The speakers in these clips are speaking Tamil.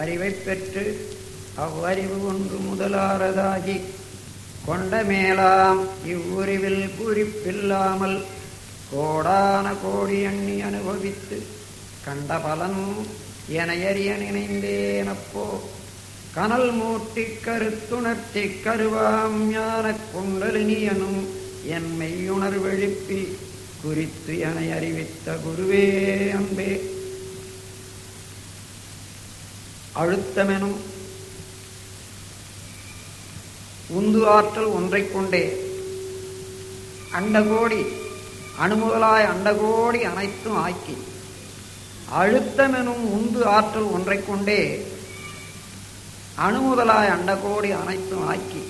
அறிவை பெற்று அவ்வறிவு ஒன்று முதலாரதாகி கொண்ட மேலாம் இவ்வுறிவில் குறிப்பில்லாமல் கோடான கோடி எண்ணி அனுபவித்து கண்ட பலன் எனையறிய நினைந்தேனப்போ கனல் மூட்டி கருத்துணர்த்தி கருவாம் ஞான குண்டலினியனும் என் மெய்யுணர்வெழுப்பி குறித்து என அறிவித்த குருவே அன்பே. அழுத்தமெனும் உந்து ஆற்றல் ஒன்றை கொண்டே அண்டகோடி அணுமுதலாய் அண்டகோடி அனைத்தும் ஆக்கி, அழுத்தமெனும் உந்து ஆற்றல் ஒன்றை கொண்டே அணுமுதலாய் அண்டகோடி அனைத்தும் ஆக்கி,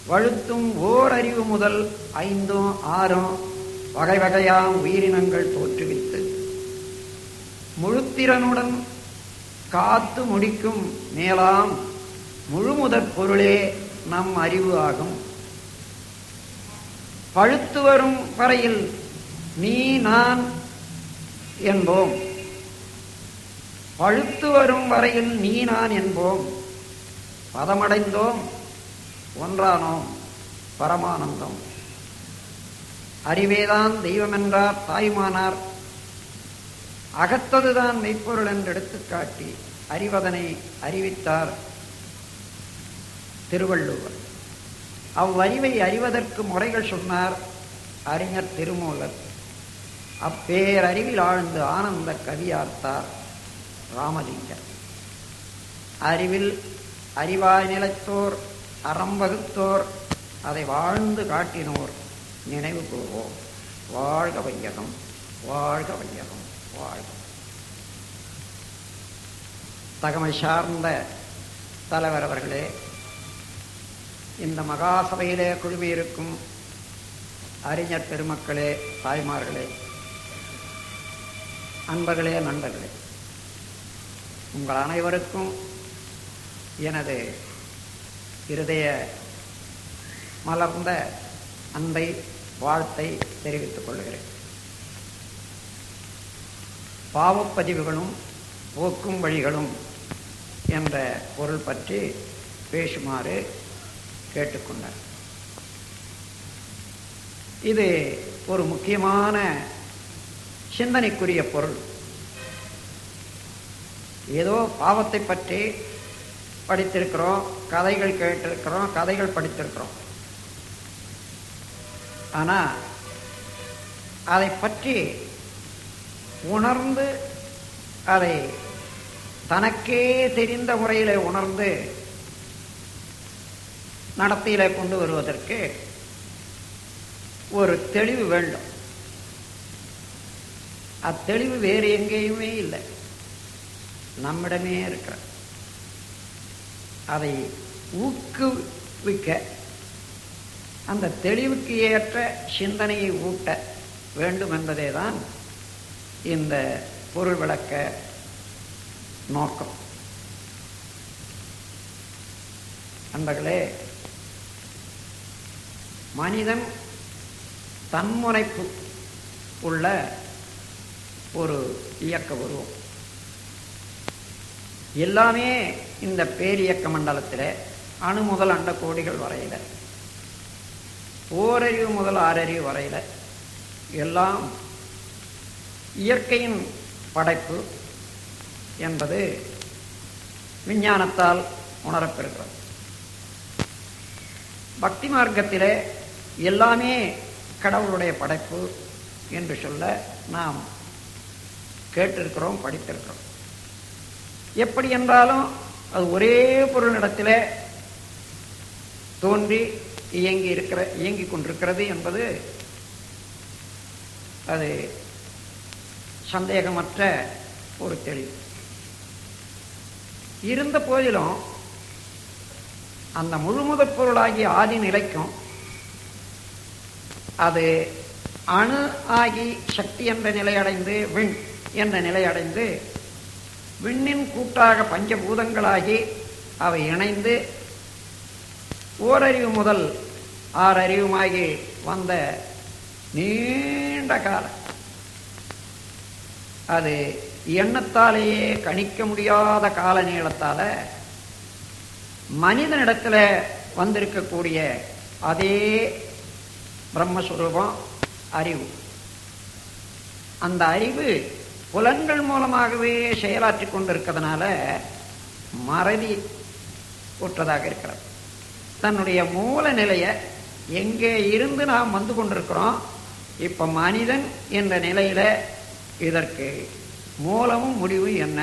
வழுத்தும் ஓரறிவு முதல் ஐந்தும் ஆறும் வகை வகையாம் உயிரினங்கள் தோற்றுவித்து முழுத்திறனுடன் காத்து முடிக்கும் மேலாம் முழுமுதற் பொருளே நம் அறிவு ஆகும். பழுத்து வரும் வரையில் நீ நான் என்போம். பழுத்து வரும் வரையில் நீ நான் என்போம். பதமடைந்தோம், ஒன்றானோம், பரமானந்தம். அறிவேதான் தெய்வமென்றார் தாய்மானார். அகத்ததுதான் மெய்ப்பொருள் என்று எடுத்துக்காட்டி அறிவதனை அறிவித்தார் திருவள்ளுவர். அவ்வறிவை அறிவதற்கு முறைகள் சொன்னார் அறிஞர் திருமூலர். அப்பேரறிவில் ஆழ்ந்து ஆனந்த கவியார்த்தார் ராமலிங்கர். அறிவில் அறிவாய் நிலைத்தோர், அறம் வகுத்தோர், அதை வாழ்ந்து காட்டினோர் நினைவு கூறுவோம். வாழ்க வையகம், வாழ்க வையகம், வாழ்க. தகமை சார்ந்த தலைவர் அவர்களே, இந்த மகாசபையிலே குழுமியிருக்கும் அறிஞர் பெருமக்களே, தாய்மார்களே, அன்பர்களே, நண்பர்களே, உங்கள் அனைவருக்கும் எனது இருதய மலர்ந்த அன்பை, வாழ்த்தை தெரிவித்துக் கொள்கிறேன். பாவப்பதிவுகளும் போக்கும் வழிகளும் என்ற பொருள் பற்றி பேசுமாறு கேட்டுக்கொண்டார். இது ஒரு முக்கியமான சிந்தனைக்குரிய பொருள். ஏதோ பாவத்தை பற்றி படித்திருக்கிறோம், கதைகள் கேட்டிருக்கிறோம், கதைகள் படித்திருக்கிறோம். ஆனால் அதை பற்றி உணர்ந்து அதை தனக்கே தெரிந்த முறையில் உணர்ந்து நடத்தையில கொண்டு வருவதற்கு ஒரு தெளிவு வேண்டும். அத்தெளிவு வேறு எங்கேயுமே இல்லை, நம்மிடமே இருக்கிற. அதை ஊக்குவிக்க, அந்த தெளிவுக்கு ஏற்ற சிந்தனையை ஊட்ட வேண்டும் என்பதே தான் இந்த பொருள் விளக்க நோக்கம். நண்பர்களே, மனிதன் தன்முனைப்பு உள்ள ஒரு இயக்க உருவம். எல்லாமே இந்த பேரியக்க மண்டலத்தில் அணு முதல் அண்ட கோடிகள் வரையில், ஓரறிவு முதல் ஆறறிவு வரையில் எல்லாம் இயற்கையின் படைப்பு என்பது விஞ்ஞானத்தால் உணரப்பெறுகிறது. பக்தி மார்க்கத்திலே எல்லாமே கடவுளுடைய படைப்பு என்று சொல்ல நாம் கேட்டிருக்கிறோம், படித்திருக்கிறோம். எப்படி என்றாலும் அது ஒரே பொருளிடத்திலே தோன்றி இயங்கிக் கொண்டிருக்கிறது என்பது அது சந்தேகமற்ற ஒரு தெளிவு. இருந்த போதிலும் அந்த முழுமுதற் பொருளாகிய ஆதி நிலைக்கும் அது அணு ஆகி சக்தி என்ற நிலையடைந்து விண் என்ற நிலையடைந்து விண்ணின் கூட்டாக பஞ்சபூதங்களாகி அவை இணைந்து ஓரறிவு முதல் ஆறறிவுமாகி வந்த நீண்ட காலம் அது எண்ணத்தாலேயே கணிக்க முடியாத கால நீளத்தால மனிதனிடத்தில் வந்திருக்கக்கூடிய அதே பிரம்மஸ்வரூபம் அறிவு. அந்த அறிவு புலன்கள் மூலமாகவே செயலாற்றி கொண்டிருக்கிறதுனால மறதி உற்றதாக இருக்கிறது. தன்னுடைய மூல நிலையை எங்கே இருந்து நாம் வந்து கொண்டிருக்கிறோம், இப்ப மனிதன் என்ற நிலையில இதற்கு மூலமும் முடிவும் என்ன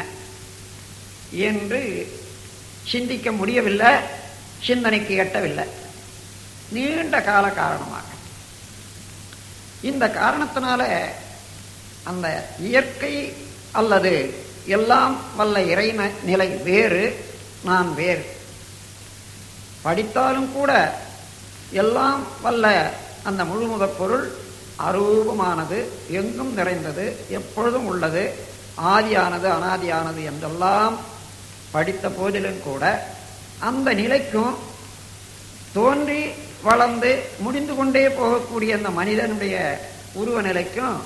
என்று சிந்திக்க முடியவில்லை, சிந்தனைக்கு எட்டவில்லை. நீண்ட கால காரணமாக இந்த காரணத்தினால அந்த இயற்கை அல்லது எல்லாம் வல்ல இறை நிலை வேறு, நான் வேறு. படித்தாலும் கூட எல்லாம் வல்ல அந்த முழுமுதற் பொருள் அரூபமானது, எங்கும் நிறைந்தது, எப்பொழுதும் உள்ளது, ஆதியானது அனாதியானது என்றெல்லாம் படித்த போதிலும் கூட அந்த நிலைக்கும் தோன்றி வளர்ந்து முடிந்து கொண்டே போகக்கூடிய அந்த மனிதனுடைய உருவ நிலைக்கும்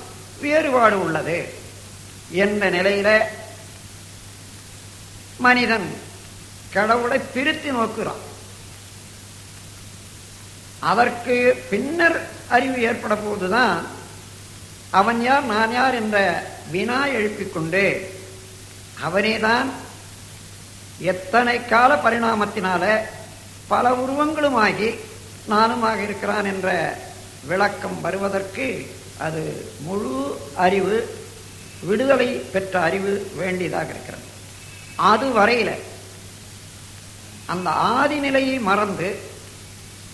வேறுபாடு உள்ளது என்ற நிலையில மனிதன் கடவுளை பிரித்து நோக்குறான். அதற்கு பின்னர் அறிவு ஏற்பட போதுதான் அவன் யார் நான் யார் என்ற வினா எழுப்பிக் கொண்டு அவனேதான் எத்தனை கால பரிணாமத்தினால பல உருவங்களுமாகி நானுமாக இருக்கிறான் என்ற விளக்கம் வருவதற்கு அது முழு அறிவு, விடுதலை பெற்ற அறிவு வேண்டியதாக இருக்கிறது. அது வரையில அந்த ஆதி நிலையை மறந்து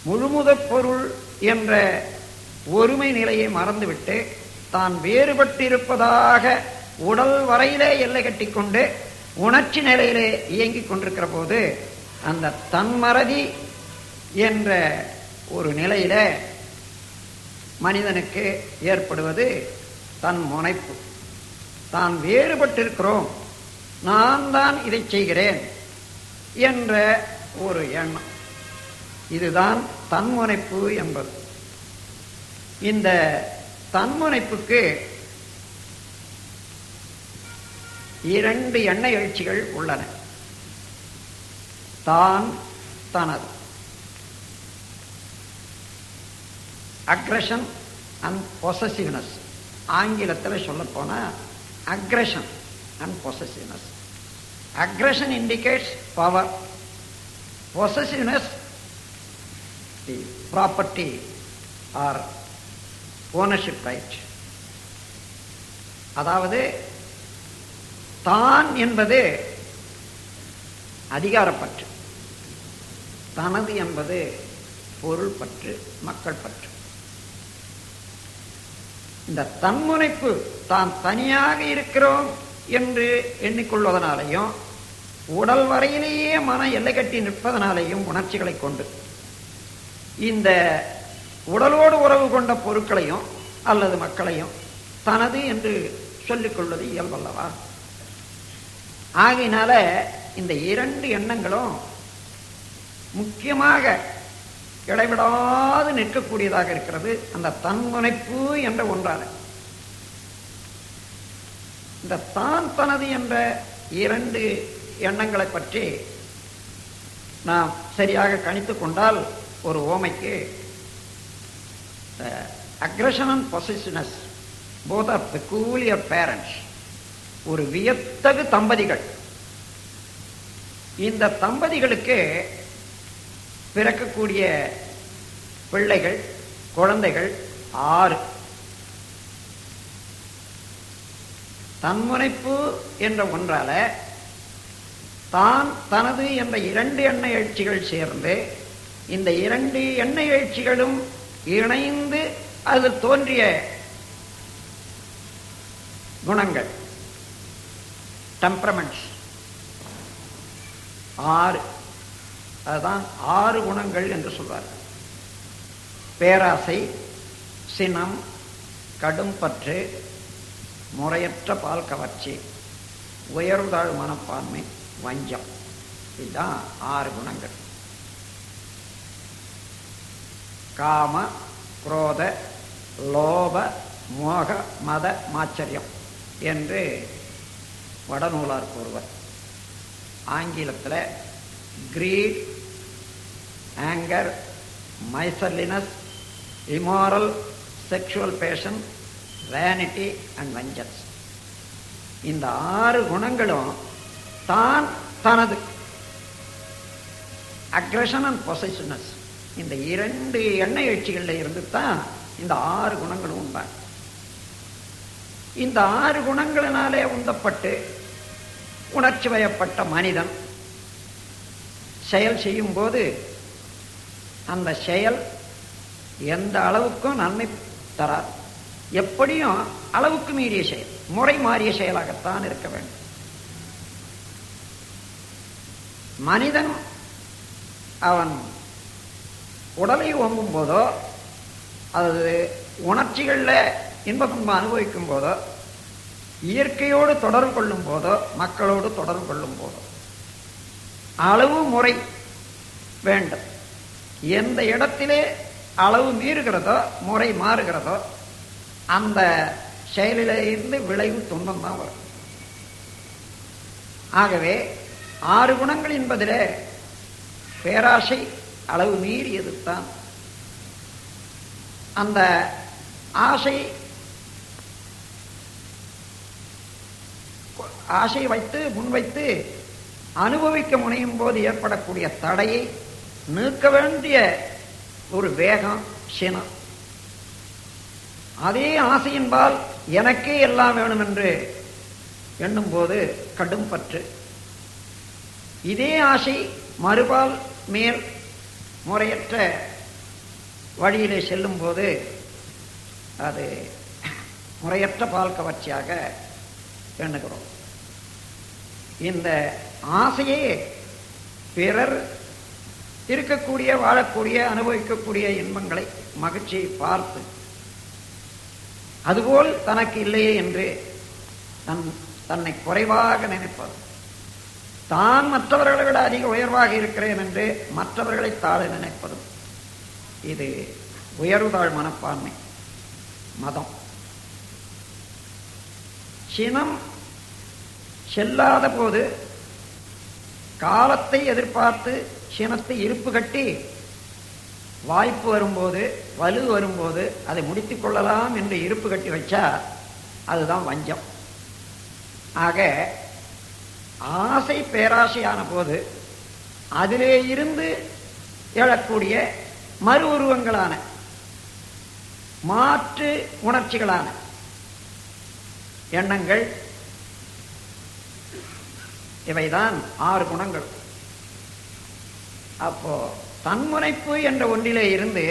முழுமுதற் பொருள் என்ற ஒருமை நிலையை மறந்துவிட்டு தான் வேறுபட்டிருப்பதாக உடல் வரையிலே எல்லை கட்டிக்கொண்டு உணர்ச்சி நிலையிலே இயங்கிக் கொண்டிருக்கிற போது அந்த தன்மறதி என்ற ஒரு நிலையில மனிதனுக்கு ஏற்படுவது தன் முனைப்பு. தான் வேறுபட்டிருக்கிறோம், நான் தான் இதை செய்கிறேன் என்ற ஒரு எண்ணம். இதுதான் தன்முனைப்பு என்பது. இந்த தன்முனைப்புக்கு இரண்டு எண்ண எழுச்சிகள் உள்ளன. தான், தனது. Aggression and possessiveness. ஆங்கிலத்தில் சொல்ல போனா aggression and possessiveness. Aggression indicates power, possessiveness the property R ownership right. அதாவது தான் என்பது அதிகாரப்பற்று, தனது என்பது பொருள் பற்று, மக்கள் பற்று. இந்த தன்முனைப்பு தான் தனியாக இருக்கிறோம் என்று எண்ணிக்கொள்வதனாலையும் உடல் வரையிலேயே மன எல்லை கட்டி நிற்பதனாலேயும் உணர்ச்சிகளை கொண்டு இந்த உடலோடு உறவு கொண்ட பொருட்களையும் அல்லது மக்களையும் தனது என்று சொல்லிக் கொள்வது இயல்பல்லவா? ஆகையினால இந்த இரண்டு எண்ணங்களும் முக்கியமாக இடைவிடாது நிற்கக்கூடியதாக இருக்கிறது அந்த தன்முனைப்பு என்ற ஒன்றான. இந்த தான் தனது என்ற இரண்டு எண்ணங்களை பற்றி நாம் சரியாக கணித்து கொண்டால் ஒரு ஓமைக்கு aggression and possessiveness both are peculiar parents. ஒரு வியத்தகு தம்பதிகள். இந்த தம்பதிகளுக்கு பிறக்கக்கூடிய பிள்ளைகள், குழந்தைகள் 6. தன்முனைப்பு என்ற ஒன்றால தான் தனது என்ற இரண்டு எண்ண எழுச்சிகள் சேர்ந்து இந்த இரண்டு எண்ண எழுச்சிகளும் இணைந்து அதில் தோன்றிய குணங்கள், டெம்பரமெண்ட்ஸ் 6. அதுதான் 6 குணங்கள் என்று சொல்வார்கள். பேராசை, சினம், கடும் பற்று, முறையற்ற பால் கவர்ச்சி, உயர்வுதாழ் மனப்பான்மை, வஞ்சம். இதுதான் 6 குணங்கள். காம, குரோத, லோப, மோக, மத, மாச்சரியம் என்று வடநூலார் கூறுவர். ஆங்கிலத்தில் greed, anger, miserliness, immoral, sexual passion, vanity and vengeance. இந்த 6 குணங்களும் தான் தனது அக்ரஷன் அண்ட் பொசசிவ்னஸ், இந்த 2 எண்ணெய் எழுச்சிகளில் இருந்து தான் இந்த 6 குணங்களும் உண்டாகும். இந்த 6 குணங்களினாலே உந்தப்பட்டு உணர்ச்சி வயப்பட்ட மனிதன் செயல் செய்யும் போது அந்த செயல் எந்த அளவுக்கும் நன்மை தராது. எப்படியும் அளவுக்கு மீறிய செயல், முறை மாறிய செயலாகத்தான் இருக்க வேண்டும். மனிதன் அவன் உடலை ஓம்பும் போதோ அது உணர்ச்சிகளில் இன்ப துன்பம் அனுபவிக்கும் போதோ, இயற்கையோடு தொடர்பு கொள்ளும் போதோ, மக்களோடு தொடர்பு கொள்ளும் போதோ அளவு முறை வேண்டும். எந்த இடத்திலே அளவு மீறுகிறதோ, முறை மாறுகிறதோ, அந்த செயலில் இருந்து விளைவு துன்பம் தான் வரும். ஆகவே 6 குணங்கள் என்பதிலே பேராசை அளவு மீறியது தான். அந்த ஆசை வைத்து முன்வைத்து அனுபவிக்க முனையும் போது ஏற்படக்கூடிய தடையை நீக்க வேண்டிய ஒரு வேகம் சினம். அதே ஆசையின்பால் எனக்கே எல்லாம் வேணும் என்று எண்ணும் போது கடும் பற்று. இதே ஆசை மறுபால் மேல் முறையற்ற வழியிலே செல்லும் போது அது முறையற்ற பால் கவர்ச்சியாக எண்ணுகிறோம். இந்த ஆசையே பிறர் இருக்கக்கூடிய, வாழக்கூடிய, அனுபவிக்கக்கூடிய இன்பங்களை, மகிழ்ச்சியை பார்த்து அதுபோல் தனக்கு இல்லையே என்று தன்னை குறைவாக நினைப்பது, தான் மற்றவர்களை விட அதிக உயர்வாக இருக்கிறேன் என்று மற்றவர்களை தாழ நினைப்பதும் இது உயர்வுதாழ் மனப்பான்மை, மதம். சினம் செல்லாத போது காலத்தை எதிர்பார்த்து சினத்தை இருப்பு கட்டி வாய்ப்பு வரும்போது, வலு வரும்போது அதை முடித்துக் கொள்ளலாம் என்று இருப்பு கட்டி வச்சா அதுதான் வஞ்சம். ஆக ஆசை பேராசையான போது அதிலே இருந்து எழக்கூடிய மறு உருவங்களான மாற்று உணர்ச்சிகளான எண்ணங்கள், இவைதான் 6 குணங்கள். அப்போ தன்முனைப்பு என்ற ஒன்றிலே இருந்து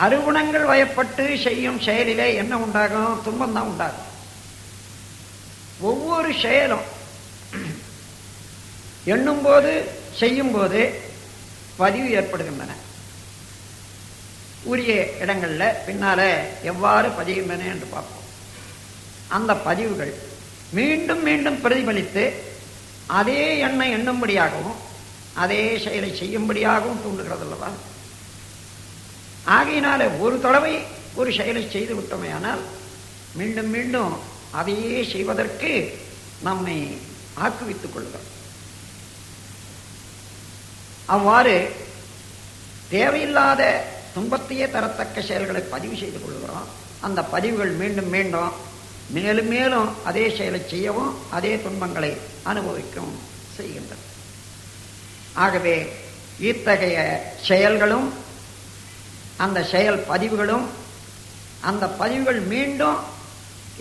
அருகுணங்கள் வயப்பட்டு செய்யும் செயலிலே என்ன உண்டாகும்? துன்பம் தான் உண்டாகும். ஒவ்வொரு செயலும் எண்ணும் போது, செய்யும் போது பதிவு ஏற்படுகின்றன. உரிய இடங்களில் பின்னால எவ்வாறு பதிகின்றன என்று பார்ப்போம். அந்த பதிவுகள் மீண்டும் மீண்டும் பிரதிபலித்து அதே எண்ணம் எண்ணும்படியாகவும் அதே செயலை செய்யும்படியாகவும் தூண்டுகிறது அல்லவா? ஆகையினால ஒரு தடவை ஒரு செயலை செய்து விட்டோமே ஆனால் மீண்டும் மீண்டும் அதையே செய்வதற்கு நம்மை ஆக்குவித்துக் கொள்கிறோம். அவ்வாறு தேவையில்லாத துன்பத்தையே தரத்தக்க செயல்களை பதிவு செய்து கொள்கிறோம். அந்த பதிவுகள் மீண்டும் மீண்டும் மேலும் மேலும் அதே செயலை செய்யவும் அதே துன்பங்களை அனுபவிக்கவும் செய்கின்றன. ஆகவே இத்தகைய செயல்களும் அந்த செயல் பதிவுகளும், அந்த பதிவுகள் மீண்டும்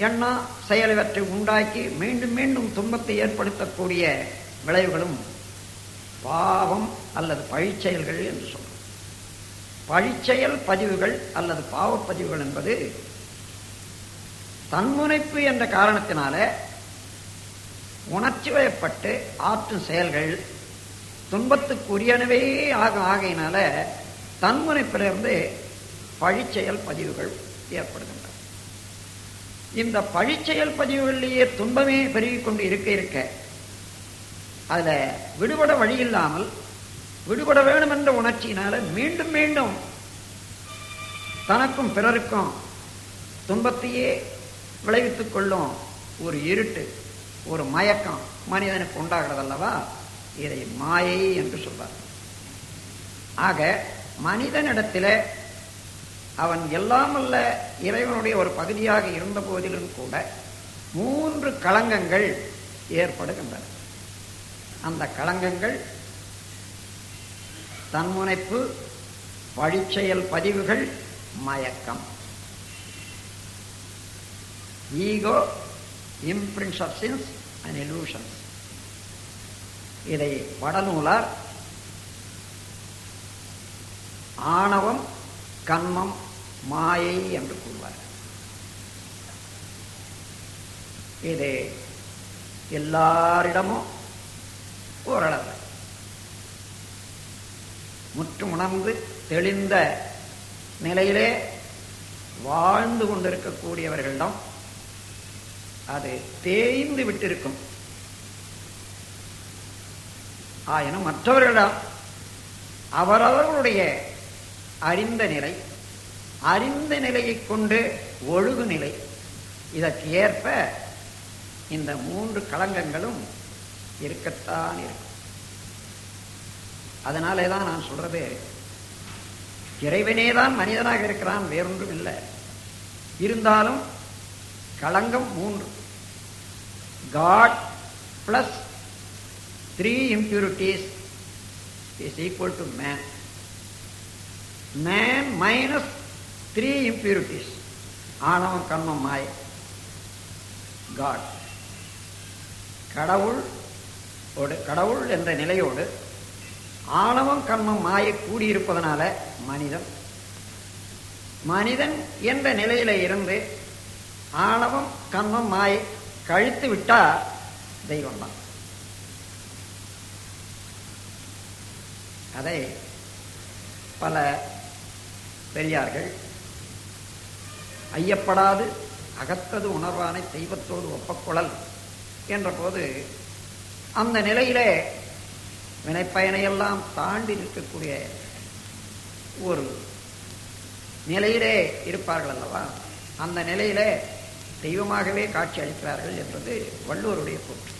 எண்ணம் செயலவற்றை உண்டாக்கி மீண்டும் மீண்டும் துன்பத்தை ஏற்படுத்தக்கூடிய விளைவுகளும் பாவம் அல்லது பழிச்செயல்கள் என்று சொல்றோம். பழிச்செயல் பதிவுகள் அல்லது பாவப்பதிவுகள் என்பது தன்முனைப்பு என்ற காரணத்தினால உணர்ச்சி வயப்பட்டு ஆற்றும் செயல்கள் துன்பத்துக்குரியனவே ஆகையினால தன்முனைப்பிலிருந்து பழிச்செயல் பதிவுகள் ஏற்படுகின்றன. இந்த பழிச்செயல் பதிவுகளிலேயே துன்பமே பெருகிக் கொண்டு இருக்க அதுல விடுபட வழி இல்லாமல் விடுபட வேண்டும் என்ற உணர்ச்சியினால மீண்டும் மீண்டும் தனக்கும் பிறருக்கும் துன்பத்தையே விளைவித்துக் கொள்ளும் ஒரு இருட்டு ஒரு மயக்கம் மனிதனுக்கு உண்டாகிறதல்லவா, இதை மாயை என்று சொல்வார். ஆக மனிதனிடத்தில் அவன் எல்லாம் அல்ல இறைவனுடைய ஒரு பகுதியாக இருந்த போதிலும் கூட 3 களங்கங்கள் ஏற்படுகின்றன. அந்த களங்கங்கள் தன்முனைப்பு, பழிச்செயல் பதிவுகள், மயக்கம். Ego, imprints of sins and illusions. இதை வடநூலார் ஆணவம், கன்மம், மாயை என்று கூறுவார். இது எல்லாரிடமும் ஓரளவு முற்றும் உணர்ந்து தெளிந்த நிலையிலே வாழ்ந்து கொண்டிருக்கக்கூடியவர்களிடம் அது தேய்ந்து விட்டிருக்கும். ஆயினும் மற்றவர்களிடம் அவரவர்களுடைய அறிந்த நிலை, அறிந்த நிலையை கொண்டு ஒழுகு நிலை, இதற்கு ஏற்ப இந்த 3 களங்கங்களும் இருக்கத்தான் இருக்கும். அதனாலே தான் நான் சொல்றது, இறைவனே தான் மனிதனாக இருக்கிறான், வேறொன்றும் இல்லை. இருந்தாலும் களங்கம் 3. God plus 3 impurities is equal to man. Man minus 3 impurities, ஆணவம், கர்மம், மாயை. God, கடவுள் என்ற நிலையோடு ஆணவம், கர்மம், மாயை கூடியிருப்பதனால மனிதன் என்ற நிலையில இருந்து ஆணவம், கர்மம், மாயை கழித்து விட்டா தெய்வம் தான். அதை பல பெரியார்கள் ஐயப்படாது அகத்தது உணர்வானை தெய்வத்தோடு ஒப்பக்குழல் என்ற போது அந்த நிலையிலே வினைப்பயனையெல்லாம் தாண்டி நிற்கக்கூடிய ஒரு நிலையிலே இருப்பார்கள் அல்லவா, அந்த நிலையிலே தெய்வமாகவே காட்சி அளிக்கிறார்கள் என்பது வள்ளுவருடைய கூற்று.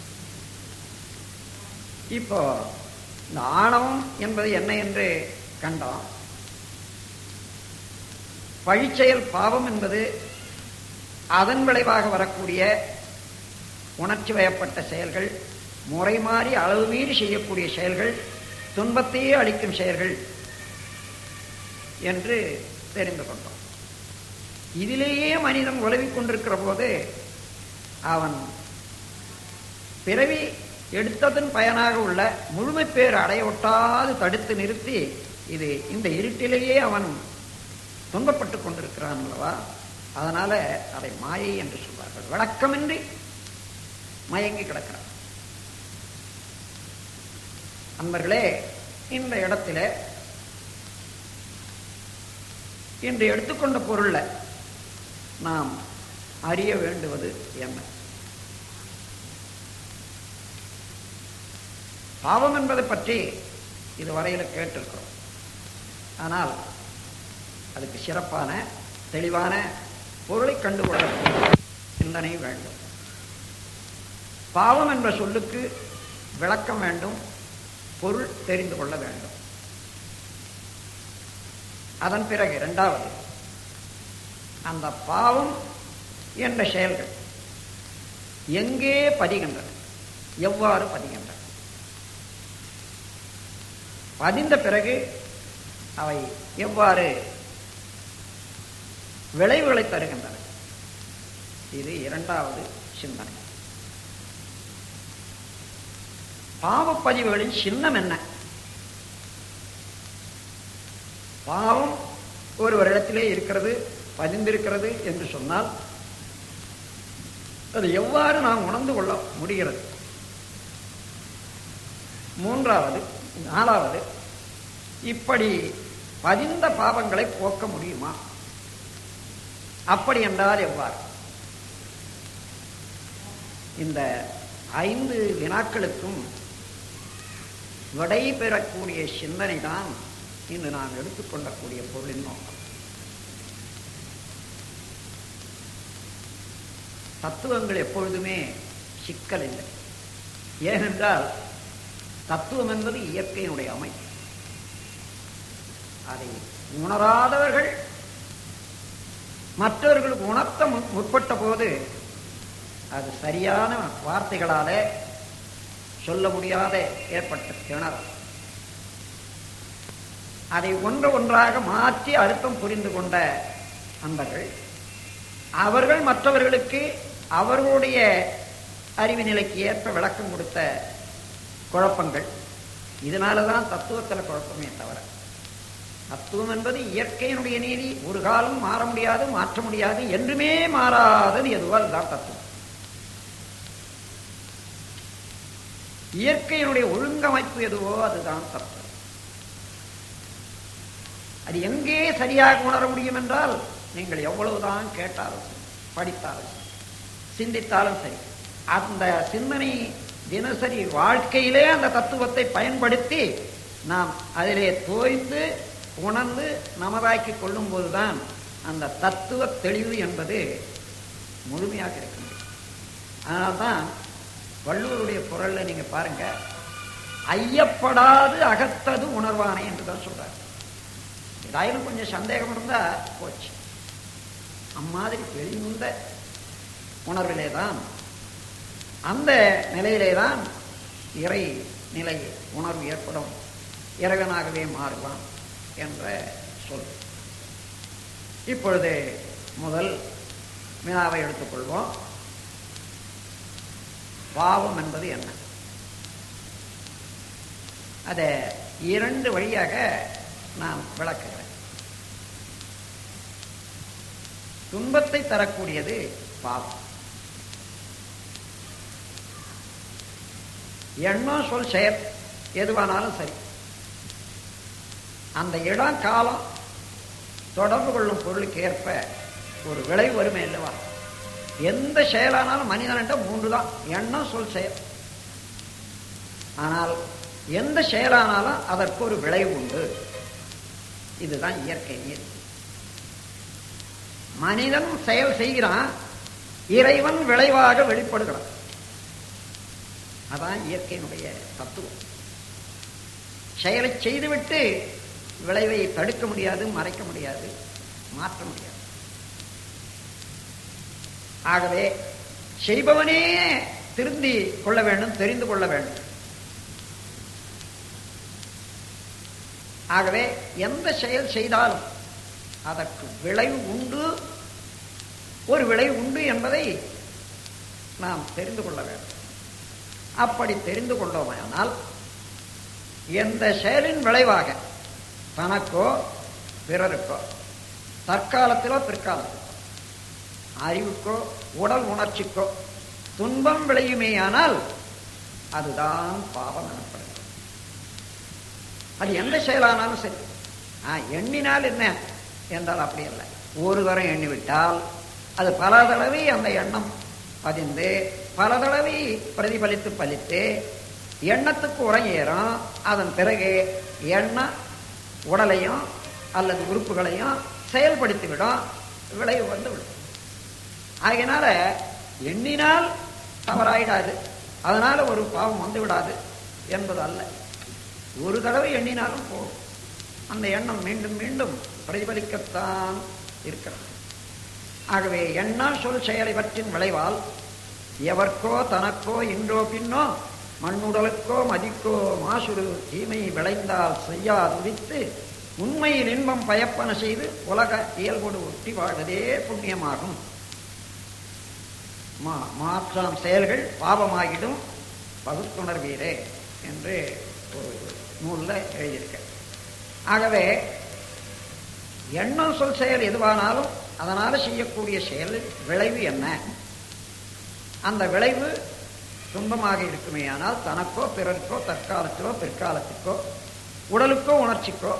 இப்போ இந்த ஆணவம் என்பது என்ன என்று கண்டோம். பழிச்செயல் பாவம் என்பது அதன் விளைவாக வரக்கூடிய உணர்ச்சி வயப்பட்ட செயல்கள், முறை மாறி அளவு மீறி செய்யக்கூடிய செயல்கள், துன்பத்தையே அளிக்கும் செயல்கள் என்று தெரிந்து கொண்டோம். இதிலேயே மனிதன் உலவிக் கொண்டிருக்கிற போது அவன் பிறவி எடுத்ததன் பயனாக உள்ள முழுமை பேர் அடைய ஒட்டாது தடுத்து நிறுத்தி இந்த இருட்டிலேயே அவன் துன்பப்பட்டுக் கொண்டிருக்கிறான் அல்லவா. அதனால அதை மாயை என்று சொல்வார்கள். விளக்கமின்றி மயங்கி கிடக்கிறான். அன்பர்களே, இந்த இடத்துல இன்று எடுத்துக்கொண்ட பொருள்ல நாம் அறிய வேண்டுவது என்ன? பாவம் என்பதை பற்றி இதுவரையில கேட்டிருக்கிறோம். ஆனால் அதுக்கு சிறப்பான தெளிவான பொருளை கண்டுகொள்ள சிந்தனை வேண்டும். பாவம் என்ற சொல்லுக்கு விளக்கம் வேண்டும், பொருள் தெரிந்து கொள்ள வேண்டும். அதன் பிறகு இரண்டாவது, அந்த பாவம் என்ற செயல்கள் எங்கே பதிகின்றன, எவ்வாறு பதிகின்றன, பதிந்த பிறகு அவை எவ்வாறு விளைவுகளை தருகின்றன, இது இரண்டாவது சிந்தனை. பாவப்பதிவுகளின் சின்னம் என்ன? பாவம் ஒருவரிடத்திலே இருக்கிறது, பதிந்திருக்கிறது என்று சொன்னால் அது எவ்வாறு நாம் உணர்ந்து கொள்ள முடிகிறது? நாலாவது, இப்படி பதிந்த பாவங்களை போக்க முடியுமா? அப்படி என்றால் எவ்வாறு? இந்த 5 வினாக்களுக்கும் விடை பெறக்கூடிய சிந்தனை தான் இன்று நாம் எடுத்துக்கொள்ளக்கூடிய பொருளின் நோக்கம். தத்துவங்கள் எப்பொழுதுமே சிக்கல் இல்லை. ஏனென்றால் தத்துவம் என்பது இயற்கையினுடைய அமைப்பு. அதை உணராதவர்கள் மற்றவர்களுக்கு உணர்த்த முற்பட்ட போது அது சரியான வார்த்தைகளாலே சொல்ல முடியாத ஏற்பட்ட திணறல். அதை ஒன்றாக மாற்றி அர்த்தம் புரிந்து கொண்ட அன்பர்கள் அவர்கள் மற்றவர்களுக்கு அவர்களுடைய அறிவு நிலைக்கு ஏற்ப விளக்கம் கொடுத்த குழப்பங்கள். இதனாலதான் தத்துவத்தில் குழப்பமே தவிர, தத்துவம் என்பது இயற்கையினுடைய நீதி, ஒரு காலம் மாற முடியாது, மாற்ற முடியாது, என்றுமே மாறாதது எதுவோ அதுதான் தத்துவம். இயற்கையினுடைய ஒழுங்கமைப்பு எதுவோ அதுதான் தத்துவம். அது எங்கே சரியாக உணர முடியும் என்றால், நீங்கள் எவ்வளவுதான் கேட்டாலும் படித்தாலும் சிந்தித்தாலும் சரி, அந்த சிந்தனை தினசரி வாழ்க்கையிலே அந்த தத்துவத்தை பயன்படுத்தி நாம் அதிலே தோய்ந்து உணர்ந்து நமதாக்கி கொள்ளும் போதுதான் அந்த தத்துவ தெளிவு என்பது முழுமையாக இருக்க முடியும். அதனால்தான் வள்ளுவருடைய குரல்ல நீங்க பாருங்க, ஐயப்படாது அகத்தது உணர்வானே என்றுதான் சொல்றாரு. ஏதாயிலும் கொஞ்சம் சந்தேகம் இருந்தா போச்சு. அம்மாதிரி தெளிந்த உணர்விலேதான், அந்த நிலையிலேதான் இறை நிலை உணர்வு ஏற்படும், இறைவனாகவே மாறுவான் என்ற சொல். இப்பொழுது முதல் வினாவை எடுத்துக்கொள்வோம். பாவம் என்பது என்ன? அதை 2 வழியாக நான் விளக்குகிறேன். துன்பத்தை தரக்கூடியது பாவம். எண்ணம் சொல் செயல் எதுவானாலும் சரி, அந்த இடம் காலம் தொடர்பு கொள்ளும் பொருளுக்கு ஏற்ப ஒரு விளைவு வறுமை இல்லவா? எந்த செயலானாலும் மனிதன் என்ற 3 தான், எண்ணம் சொல் செயல். ஆனால் எந்த செயலானாலும் அதற்கு ஒரு விளைவு உண்டு. இதுதான் இயற்கை நீர். மனிதன் செயல் செய்கிறான், இறைவன் விளைவாக வெளிப்படுகிறான். அதான் இயற்கையினுடைய தத்துவம். செயலை செய்துவிட்டு விளைவை தடுக்க முடியாது, மறைக்க முடியாது, மாற்ற முடியாது. ஆகவே செய்பவனே திருந்தி கொள்ள வேண்டும், தெரிந்து கொள்ள வேண்டும். ஆகவே எந்த செயல் செய்தாலும் அதற்கு விளைவு உண்டு, ஒரு விளைவு உண்டு என்பதை நாம் தெரிந்து கொள்ள வேண்டும். அப்படி தெரிந்து கொண்டோமானால் எந்த செயலின் விளைவாக தனக்கோ பிறருக்கோ தற்காலத்திலோ பிற்காலத்திலோ அறிவுக்கோ உடல் உணர்ச்சிக்கோ துன்பம் விளையுமேயானால் அதுதான் பாவம் எனப்படுகிறது. அது எந்த செயலானாலும் சரி. எண்ணினால் என்ன என்றால் அப்படி அல்ல. ஒரு தரம் எண்ணிவிட்டால் அது பல தடவை அந்த எண்ணம் பதிந்து பல தடவை பிரதிபலித்து பலித்து எண்ணத்துக்கு உரையேறும். அதன் பிறகு எண்ணம் உடலையும் அல்லது உறுப்புகளையும் செயல்படுத்திவிடும், விளைவு வந்து விடும். ஆகையினால எண்ணினால் தவறாயிடாது, அதனால ஒரு பாவம் வந்து விடாது என்பது அல்ல. ஒரு தடவை எண்ணினாலும் போதும், அந்த எண்ணம் மீண்டும் மீண்டும் பிரதிபலிக்கத்தான் இருக்கிறது. ஆகவே எண்ணம் சொல் செயலை பற்றின் விளைவால் எவர்க்கோ தனக்கோ இன்றோ பின்னோ மண்ணுடலுக்கோ மதிக்கோ மாசுறு தீமை விளைந்தால் செய்யாதுவித்து உண்மையில் இன்பம் பயப்பன செய்து உலக இயல்போடு ஒட்டி வாழ்வதே புண்ணியமாகும். மாற்றாம் செயல்கள் பாவமாகிடும் பகுத்துணர்வீரே என்று ஒரு நூலில் எழுதியிருக்க. ஆகவே எண்ணம் சொல் செயல் எதுவானாலும் அதனால செய்யக்கூடிய செயல் விளைவு என்ன? அந்த விளைவு துன்பமாக இருக்குமே ஆனால் தனக்கோ பிறருக்கோ தற்காலத்திலோ பிற்காலத்திற்கோ உடலுக்கோ உணர்ச்சிக்கோ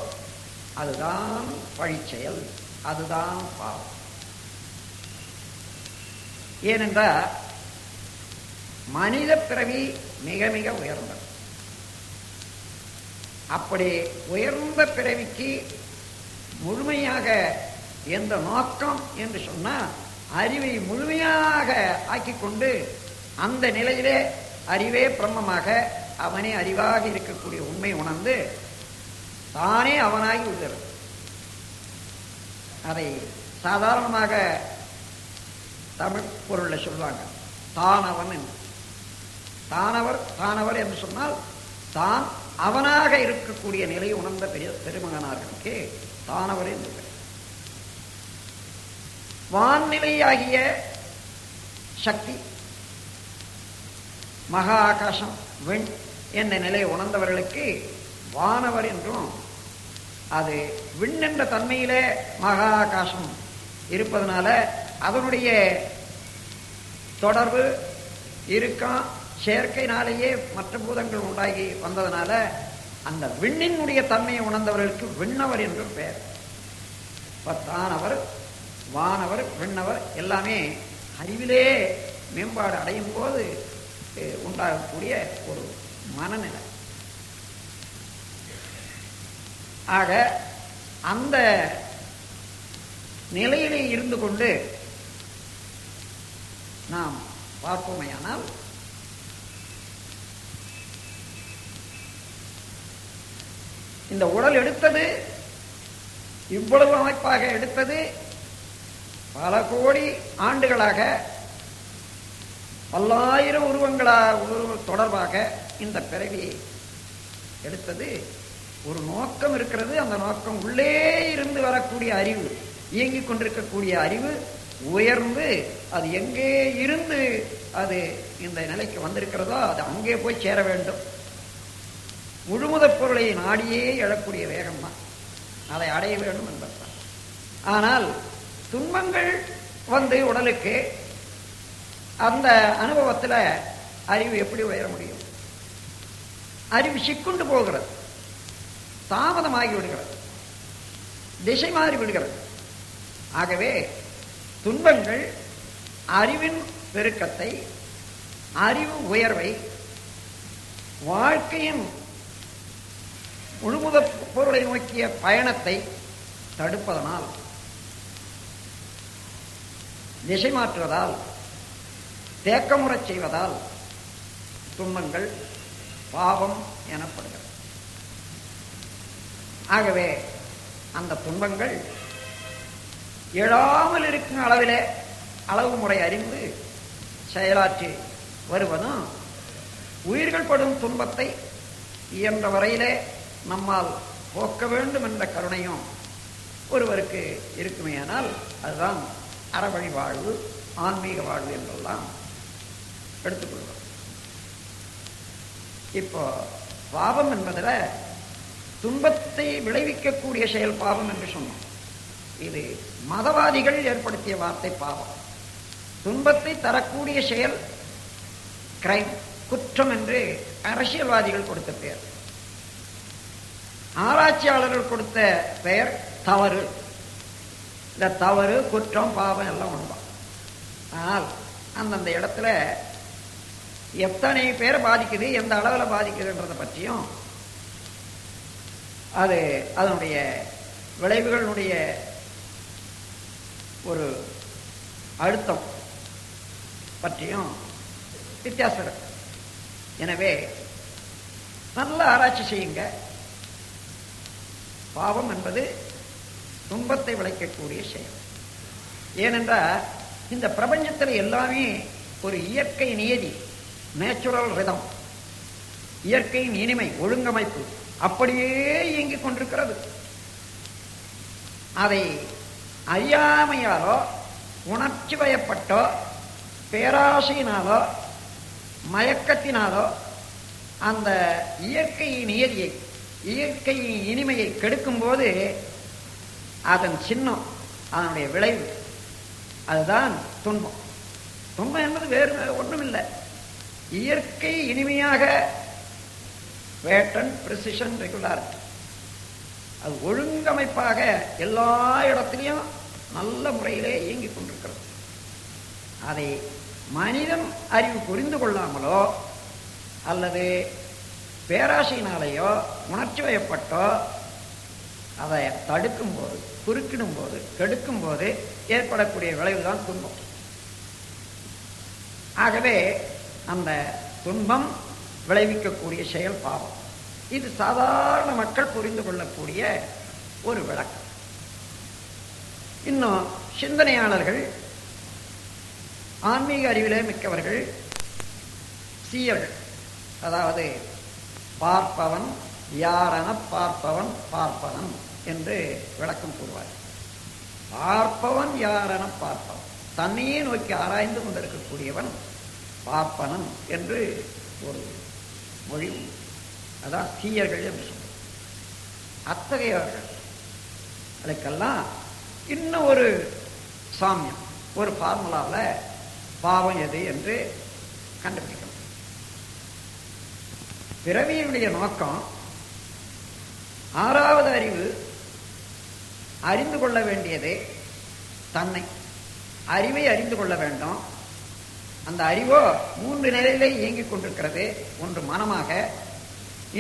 அதுதான் பழிச்செயல், அதுதான் பாவம். ஏனென்றால் மனித பிறவி மிக மிக உயர்ந்தது. அப்படி உயர்ந்த பிறவிக்கு முழுமையாக எந்த நோக்கம் என்று சொன்னால் அறிவை முழுமையாக ஆக்கிக்கொண்டு அந்த நிலையிலே அறிவே பிரம்மமாக அவனே அறிவாக இருக்கக்கூடிய உண்மை உணர்ந்து தானே அவனாகி விடுகிறது. அதை சாதாரணமாக தமிழ் பொருளில் சொல்லுவாங்க, தானவன் என்று. தானவர் என்று சொன்னால் தான் அவனாக இருக்கக்கூடிய நிலையை உணர்ந்த பெருமகனார்களுக்கு தானவர் என்று பெயர். வான்நிலையாகிய சக்தி, மகா ஆகாசம், விண் என்ற நிலையை உணர்ந்தவர்களுக்கு வானவர் என்றும், அது விண் என்ற தன்மையிலே மகா ஆகாசம் இருப்பதனால அதனுடைய தொடர்பு இருக்கும் செயற்கையினாலேயே மற்ற பூதங்கள் உண்டாகி வந்ததனால அந்த விண்ணினுடைய தன்மையை உணர்ந்தவர்களுக்கு விண்ணவர் என்றும் பெயர். தானவர், வானவர், விண்ணவர் எல்லாமே அறிவிலே மேம்பாடு அடையும் போது உண்டாகக்கூடிய ஒரு மனநிலை. ஆக அந்த நிலையிலே இருந்து கொண்டு நாம் பார்ப்போமையானால் இந்த உடல் எடுத்தது, இவ்வளவு அமைப்பாக எடுத்தது பல கோடி ஆண்டுகளாக பல்லாயிரம் தொடர்பாக இந்த பிறவியை எடுத்தது. ஒரு நோக்கம் இருக்கிறது. அந்த நோக்கம் உள்ளே இருந்து வரக்கூடிய அறிவு, இயங்கிக் கொண்டிருக்கக்கூடிய அறிவு உயர்ந்து அது எங்கே இருந்து அது இந்த நிலைக்கு வந்திருக்கிறதோ அது அங்கே போய் சேர வேண்டும். முழுமுதற் பொருளை நாடியே எழக்கூடிய வேகம்தான், அதை அடைய வேண்டும் என்பதுதான். ஆனால் துன்பங்கள் வந்து உடலுக்கு அந்த அனுபவத்தில் அறிவு எப்படி உயர முடியும்? அறிவு சிக்குண்டு போகிறது, தாமதமாகி விடுகிறது, திசை மாறி விடுகிறது. ஆகவே துன்பங்கள் அறிவின் பெருக்கத்தை, அறிவு உயர்வை, வாழ்க்கையின் முழுமுதற் பொருளை நோக்கிய பயணத்தை தடுப்பதனால், திசை மாற்றுவதால், தேக்கமுறச் செய்வதால் துன்பங்கள் பாவம் எனப்படுகிறது. ஆகவே அந்த துன்பங்கள் எழாமல் இருக்கும் அளவிலே அளவு முறை அறிந்து செயலாற்றி வருவதும், உயிர்கள் படும் துன்பத்தை இயன்ற வரையிலே நம்மால் போக்க வேண்டும் என்ற கருணையும் ஒருவருக்கு இருக்குமேயானால் அதுதான் அறவழி வாழ்வு, ஆன்மீக வாழ்வு என்றெல்லாம் எடுத்துக்கொள்வோம். இப்போ பாவம் என்பதில் துன்பத்தை விளைவிக்கக்கூடிய செயல் பாவம் என்று சொன்னோம். இது மதவாதிகள் ஏற்படுத்திய வார்த்தை பாவம். துன்பத்தை தரக்கூடிய செயல் கிரைம், குற்றம் என்று அரசியல்வாதிகள் கொடுத்த பெயர். ஆராய்ச்சியாளர்கள் கொடுத்த பெயர் தவறு. இந்த தவறு, குற்றம், பாவம் எல்லாம் ஒன்றுதான். ஆனால் அந்தந்த இடத்துல எத்தனை பேர் பாதிக்குது, எந்த அளவில் பாதிக்குதுன்றதை பற்றியும், அது அதனுடைய விளைவுகளுடைய ஒரு அழுத்தம் பற்றியும் வித்தியாசம் இருக்கு. எனவே நல்ல ஆராய்ச்சி செய்யுங்க. பாவம் என்பது துன்பத்தை விளைக்கக்கூடிய செயல். ஏனென்றால் இந்த பிரபஞ்சத்தில் எல்லாமே ஒரு இயற்கை நியதி, நேச்சுரல் ரிதம், இயற்கையின் இனிமை, ஒழுங்கமைப்பு அப்படியே இயங்கிக் கொண்டிருக்கிறது. அதை அறியாமையாலோ உணர்ச்சி வயப்பட்டோ பேராசையினாலோ மயக்கத்தினாலோ அந்த இயற்கையின் நியதியை, இயற்கையின் இனிமையை கெடுக்கும் போது அதன் சின்னம், அதனுடைய விளைவு, அதுதான் துன்பம். துன்பம் என்பது வேறு ஒன்றும் இல்லை. இயற்கை இனிமையாக பேட்டர்ன், பிரிசிஷன், ரெகுலாரிட்டி, அது ஒழுங்கமைப்பாக எல்லா இடத்திலையும் நல்ல முறையிலே இயங்கிக் கொண்டிருக்கிறது. அதை மனிதன் அறிவு புரிந்து கொள்ளாமலோ அல்லது பேராசையினாலேயோ உணர்ச்சி வயப்பட்டோ அதை தடுக்கும் போது, குறுக்கிடும் போது, கெடுக்கும் போது ஏற்படக்கூடிய விளைவுதான் துன்பம். ஆகவே அந்த துன்பம் விளைவிக்கக்கூடிய செயல் பாவம். இது சாதாரண மக்கள் புரிந்து கொள்ளக்கூடிய ஒரு விளக்கம். இன்னும் சிந்தனையாளர்கள், ஆன்மீக அறிவிலே மிக்கவர்கள், சீயர்கள், அதாவது பார்ப்பவன் யாரென பார்ப்பவன் பார்ப்பவன் என்று விளக்கம் கூறுவார். பார்ப்பவன் யாரென பார்ப்பவன், தன்னையே நோக்கி ஆராய்ந்து கொண்டிருக்கக்கூடியவன் பார்ப்பனன் என்று ஒரு மொழி. அதான் சீயர்கள் என்று சொல்லுவோம். அத்தகையவர்கள் அதுக்கெல்லாம் இன்னும் ஒரு சாமியம், ஒரு ஃபார்முலாவில் பாவம் எது என்று கண்டுபிடிக்கணும். பிறவியினுடைய நோக்கம் ஆறாவது அறிவு அறிந்து கொள்ள வேண்டியது தன்னை. அறிவை அறிந்து கொள்ள வேண்டும். அந்த அறிவோ 3 நிலையிலே இயங்கிக் கொண்டிருக்கிறது. ஒன்று மனமாக,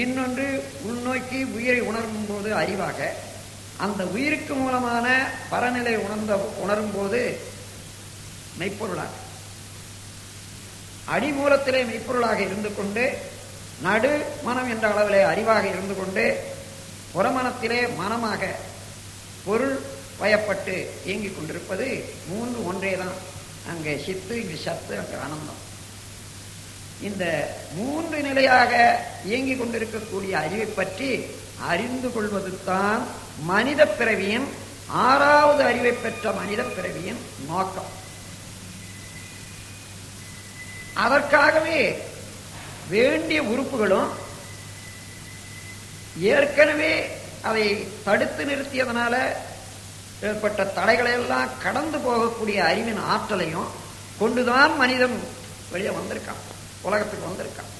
இன்னொன்று உள்நோக்கி உயிரை உணரும் போது அறிவாக, அந்த உயிருக்கு மூலமான பரநிலை உணரும் போது மெய்ப்பொருளாக, அடிமூலத்திலே மெய்ப்பொருளாக இருந்து கொண்டு நடு மனம் என்ற அளவிலே அறிவாக இருந்து கொண்டு புறமனத்திலே மனமாக பொருள் வயப்பட்டு இயங்கிக் கொண்டிருப்பது 3 ஒன்றே தான். அங்கே சித்து, இங்கு சத்து, அங்கே ஆனந்தம். இந்த 3 நிலையாக இயங்கிக் கொண்டிருக்கக்கூடிய அறிவை பற்றி அறிந்து கொள்வது தான் மனித பிறவியின், 6வது அறிவை பெற்ற மனித பிறவியின் நோக்கம். அதற்காகவே வேண்டிய உறுப்புகளும் ஏற்கனவே அதை தடுத்து நிறுத்தியதனால ஏற்பட்ட தடைகளை எல்லாம் கடந்து போகக்கூடிய அறிவின் ஆற்றலையும் கொண்டுதான் மனிதன் வெளியே வந்திருக்கான், உலகத்துக்கு வந்திருக்கான்.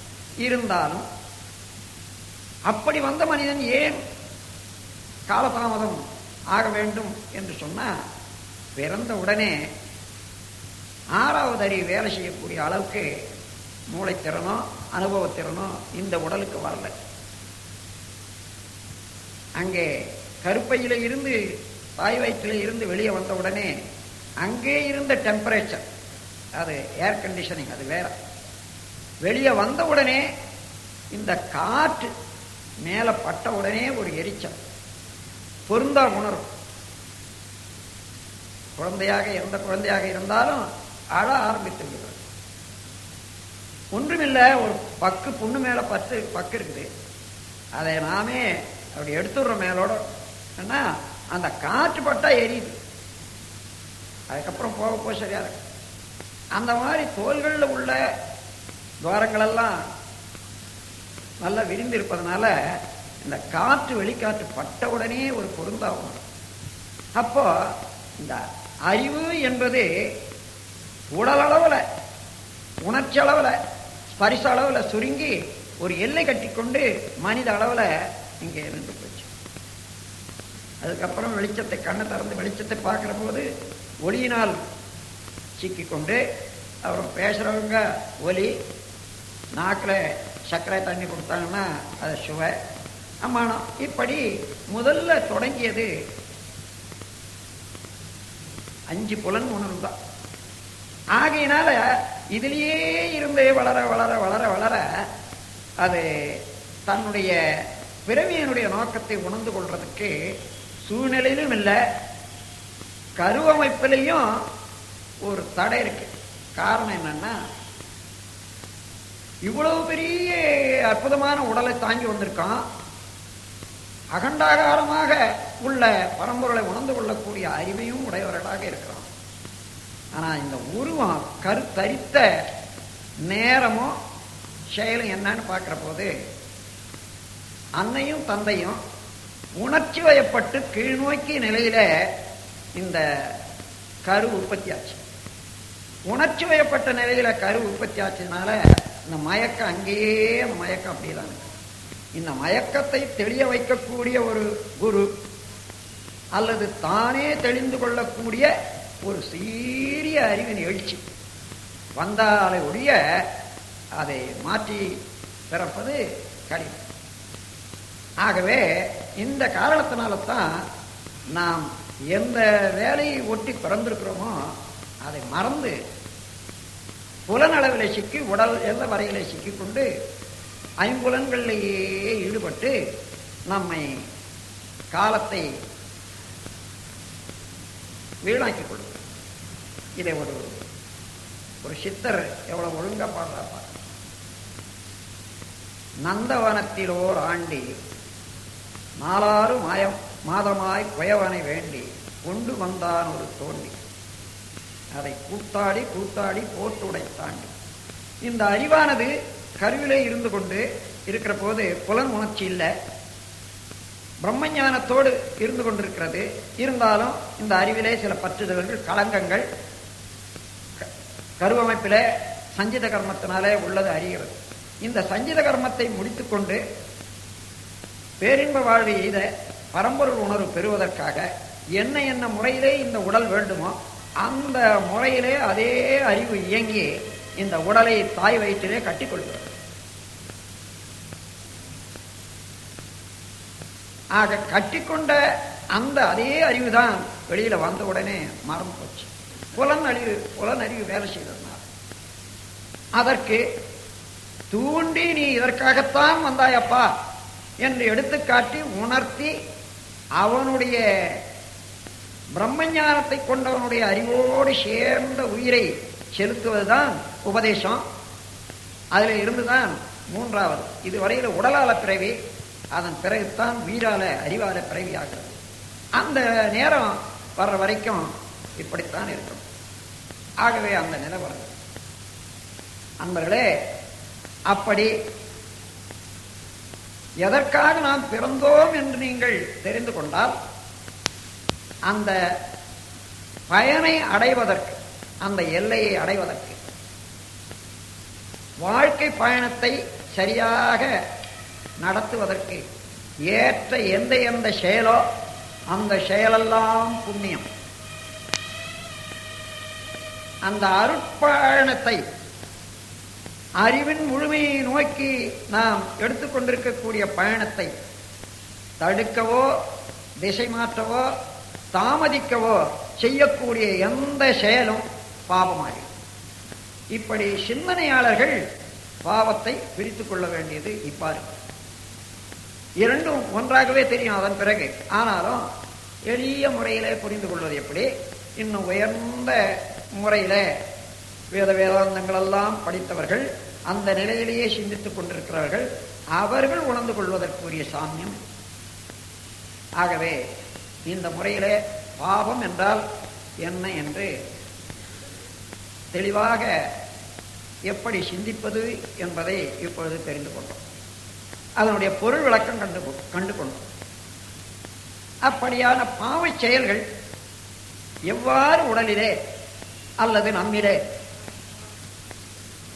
இருந்தாலும் அப்படி வந்த மனிதன் ஏன் காலதாமதம் ஆக வேண்டும் என்று சொன்னால், பிறந்த உடனே 6வது அறிவு வேலை செய்யக்கூடிய அளவுக்கு மூளைத்திறனோ அனுபவத்திறனோ இந்த உடலுக்கு வரல. அங்கே கருப்பையில இருந்து, தாய் வயிற்றில் இருந்து வெளியே வந்த உடனே அங்கே இருந்த டெம்பரேச்சர், அது ஏர் கண்டிஷனிங், அது வேற. வெளியே வந்த உடனே இந்த காற்று மேலே பட்ட உடனே ஒரு எரிச்சல், பொருந்தா உணரும். எந்த குழந்தையாக இருந்தாலும் அழ ஆரம்பித்து விடுகிறது. ஒன்றுமில்லை, ஒரு பக்கு புண்ணு மேலே 10 பக்கு இருக்குது, அதை நாமே அப்படி எடுத்துடுறோம் மேலோட. ஏன்னா அந்த காற்று பட்டா எரியுது, அதுக்கப்புறம் போக போக சரியா இருக்கு. அந்த மாதிரி தோள்களில் உள்ள துவாரங்களெல்லாம் நல்லா விரிந்து இருப்பதனால இந்த காற்று, வெளிக்காற்று பட்ட உடனே ஒரு பொருந்தாகும். அப்போ இந்த அறிவு என்பது உடல் அளவில், உணர்ச்சி அளவில், ஸ்பரிச அளவில் சுருங்கி ஒரு எல்லை கட்டிக்கொண்டு மனித அளவில் இங்கே நின்று போச்சு. அதுக்கப்புறம் வெளிச்சத்தை, கண்ணை திறந்து வெளிச்சத்தை பார்க்குற போது ஒளியினால் சிக்கிக்கொண்டு, அப்புறம் பேசுகிறவங்க ஒலி, நாக்கில் சர்க்கரை தண்ணி கொடுத்தாங்கன்னா அது சுவை, அம்மானம். இப்படி முதல்ல தொடங்கியது 5 புலன் உணர்வு தான். ஆகையினால இதிலேயே இருந்து வளர வளர வளர வளர அது தன்னுடைய பிறவியினுடைய நோக்கத்தை உணர்ந்து கொள்றதுக்கு சூழ்நிலையிலும் இல்லை, கருவமைப்பிலையும் ஒரு தடை இருக்கு. காரணம் என்னன்னா, இவ்வளவு பெரிய அற்புதமான உடலை தாங்கி வந்திருக்கான், அகண்டாகாரமாக உள்ள பரம்பொருளை உணர்ந்து கொள்ளக்கூடிய அறிவையும் உடையவர்களாக இருக்கிறான். ஆனா இந்த உருவம் கருத்தரித்த நேரமும் செயலும் என்னன்னு பார்க்கிற போது, அன்னையும் தந்தையும் உணர்ச்சி வயப்பட்டு கீழ்நோக்கிய நிலையில இந்த கரு உற்பத்தி ஆச்சு. உணர்ச்சி வயப்பட்ட நிலையில கரு உற்பத்தி ஆச்சுனால இந்த மயக்கம் அங்கேயே, அந்த மயக்கம் அப்படிதான். இந்த மயக்கத்தை தெளிய வைக்கக்கூடிய ஒரு குரு அல்லது தானே தெளிந்து கொள்ளக்கூடிய ஒரு சீரிய அறிவின் எழுச்சி வந்தாலே ஒழிய அதை மாற்றி பிறப்பது கடினம். ஆகவே இந்த காரணத்தினால்தான் நாம் எந்த வேலையை ஒட்டி பிறந்திருக்கிறோமோ அதை மறந்து புலனளவிலே சிக்கி உடல் எல்ல வரையிலே சிக்கிக்கொண்டு ஐம்புலன்களிலேயே ஈடுபட்டு நம்மை காலத்தை வீணாக்கிக் கொள்ளும். இதை ஒரு சித்தர் எவ்வளவு ஒழுங்கா பாடுறாப்பா. நந்தவனத்திலோர் ஆண்டி நாலாறு மாதமாய் குயவனை வேண்டி கொண்டு வந்தான் ஒரு தோண்டி அதை கூத்தாடி கூத்தாடி போட்டுடை தாண்டி. இந்த அறிவானது கருவிலே இருந்து கொண்டு இருக்கிற போது புலன் உணர்ச்சி இல்லை, பிரம்மஞானத்தோடு இருந்து கொண்டிருக்கிறது. இருந்தாலும் இந்த அறிவிலே சில பற்றுதல்கள் களங்கங்கள் கருவமைப்பிலே சஞ்சித கர்மத்தினாலே உள்ளது அறிகிறது. இந்த சஞ்சித கர்மத்தை முடித்துக்கொண்டு பேரின்ப வாழ்வு எய்த பரம்பொருள் உணர்வு பெறுவதற்காக என்ன முறையிலே இந்த உடல் வேண்டுமோ அந்த முறையிலே அதே அறிவு இயங்கி இந்த உடலை தாய் வயிற்றிலே கட்டிக்கொள்கிறது. ஆக கட்டிக்கொண்ட அந்த அதே அறிவுதான் வெளியில வந்த உடனே மறந்து போச்சு. புலன் அறிவு வேலை செய்ததுனால அதற்கு தூண்டி நீ இதற்காகத்தான் வந்தாயப்பா என்று எடுத்துக்காட்டி உணர்த்தி அவனுடைய பிரம்மஞானத்தை கொண்டவனுடைய அறிவோடு சேர்ந்த உயிரை செலுத்துவதுதான் உபதேசம். அதில் இருந்துதான் மூன்றாவது. இதுவரையில் உடலால பிறவி, அதன் பிறகுதான் வீரால அறிவால பிறவி ஆகிறது. அந்த நேரம் வர்ற வரைக்கும் இப்படித்தான் இருக்கும். ஆகவே அந்த நிலை வரும். அன்பர்களே, அப்படி எதற்காக நாம் பிறந்தோம் என்று நீங்கள் தெரிந்து கொண்டால் அந்த பயனை அடைவதற்கு, அந்த எல்லையை அடைவதற்கு, வாழ்க்கை பயணத்தை சரியாக நடத்துவதற்கு ஏற்ற எந்த செயலோ அந்த செயலெல்லாம் புண்ணியம். அந்த அருட்பயணத்தை அறிவின் முழுமையை நோக்கி நாம் எடுத்துக்கொண்டிருக்கக்கூடிய பயணத்தை தடுக்கவோ திசை மாற்றவோ தாமதிக்கவோ செய்யக்கூடிய எந்த செயலும் பாவமாகும். இப்படி சிந்தனையாளர்கள் பாவத்தை பிரித்துக் கொள்ள வேண்டியது இப்பாரு. இரண்டும் ஒன்றாகவே தெரியும் அதன் பிறகு. ஆனாலும் எளிய முறையிலே புரிந்து கொள்வது எப்படி? இன்னும் உயர்ந்த முறையிலே வேதாந்தங்கள் எல்லாம் படித்தவர்கள், அந்த நிலையிலேயே சிந்தித்துக் கொண்டிருக்கிறார்கள், அவர்கள் உணர்ந்து கொள்வதற்குரிய சாமியம். ஆகவே இந்த முறையிலே பாவம் என்றால் என்ன என்று தெளிவாக எப்படி சிந்திப்பது என்பதை இப்பொழுது தெரிந்து கொண்டோம். அதனுடைய பொருள் விளக்கம் கண்டு கொண்டோம். அப்படியான பாவ செயல்கள் எவ்வாறு உடலிலே அல்லது நம்மிலே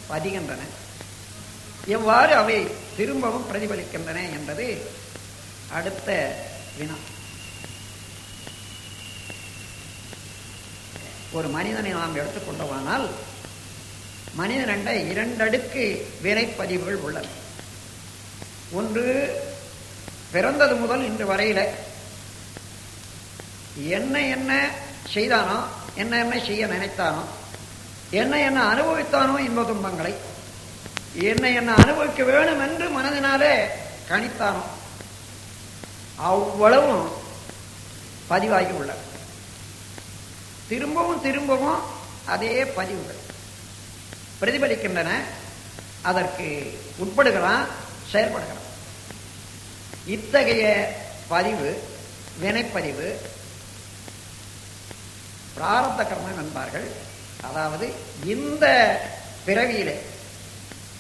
பதிகின்றன, எவ்வாறு அவை திரும்பவும் பிரதிபலிக்கின்றன என்பது அடுத்த வினா. ஒரு மனிதனை நாம் எடுத்துக்கொண்டோமானால் மனிதன் இரண்டடுக்கு வினைப்பதிவுகள் உள்ளன. ஒன்று, பிறந்தது முதல் இன்று வரையில என்ன செய்தானோ, என்ன செய்ய நினைத்தானோ, என்ன அனுபவித்தானோ இன்ப துன்பங்களை, என்ன அனுபவிக்க வேணும் என்று மனதினாலே கணித்தானோ அவ்வளவும் பதிவாகி உள்ளது. திரும்பவும் அதே பதிவுகள் பிரதிபலிக்கின்றன. அதற்கு உட்படுகிறான், செயல்படுகிறான். இத்தகைய பதிவு, வினைப்பதிவு பிராரப்த கர்மம் என்பார்கள். அதாவது இந்த பிறவியிலே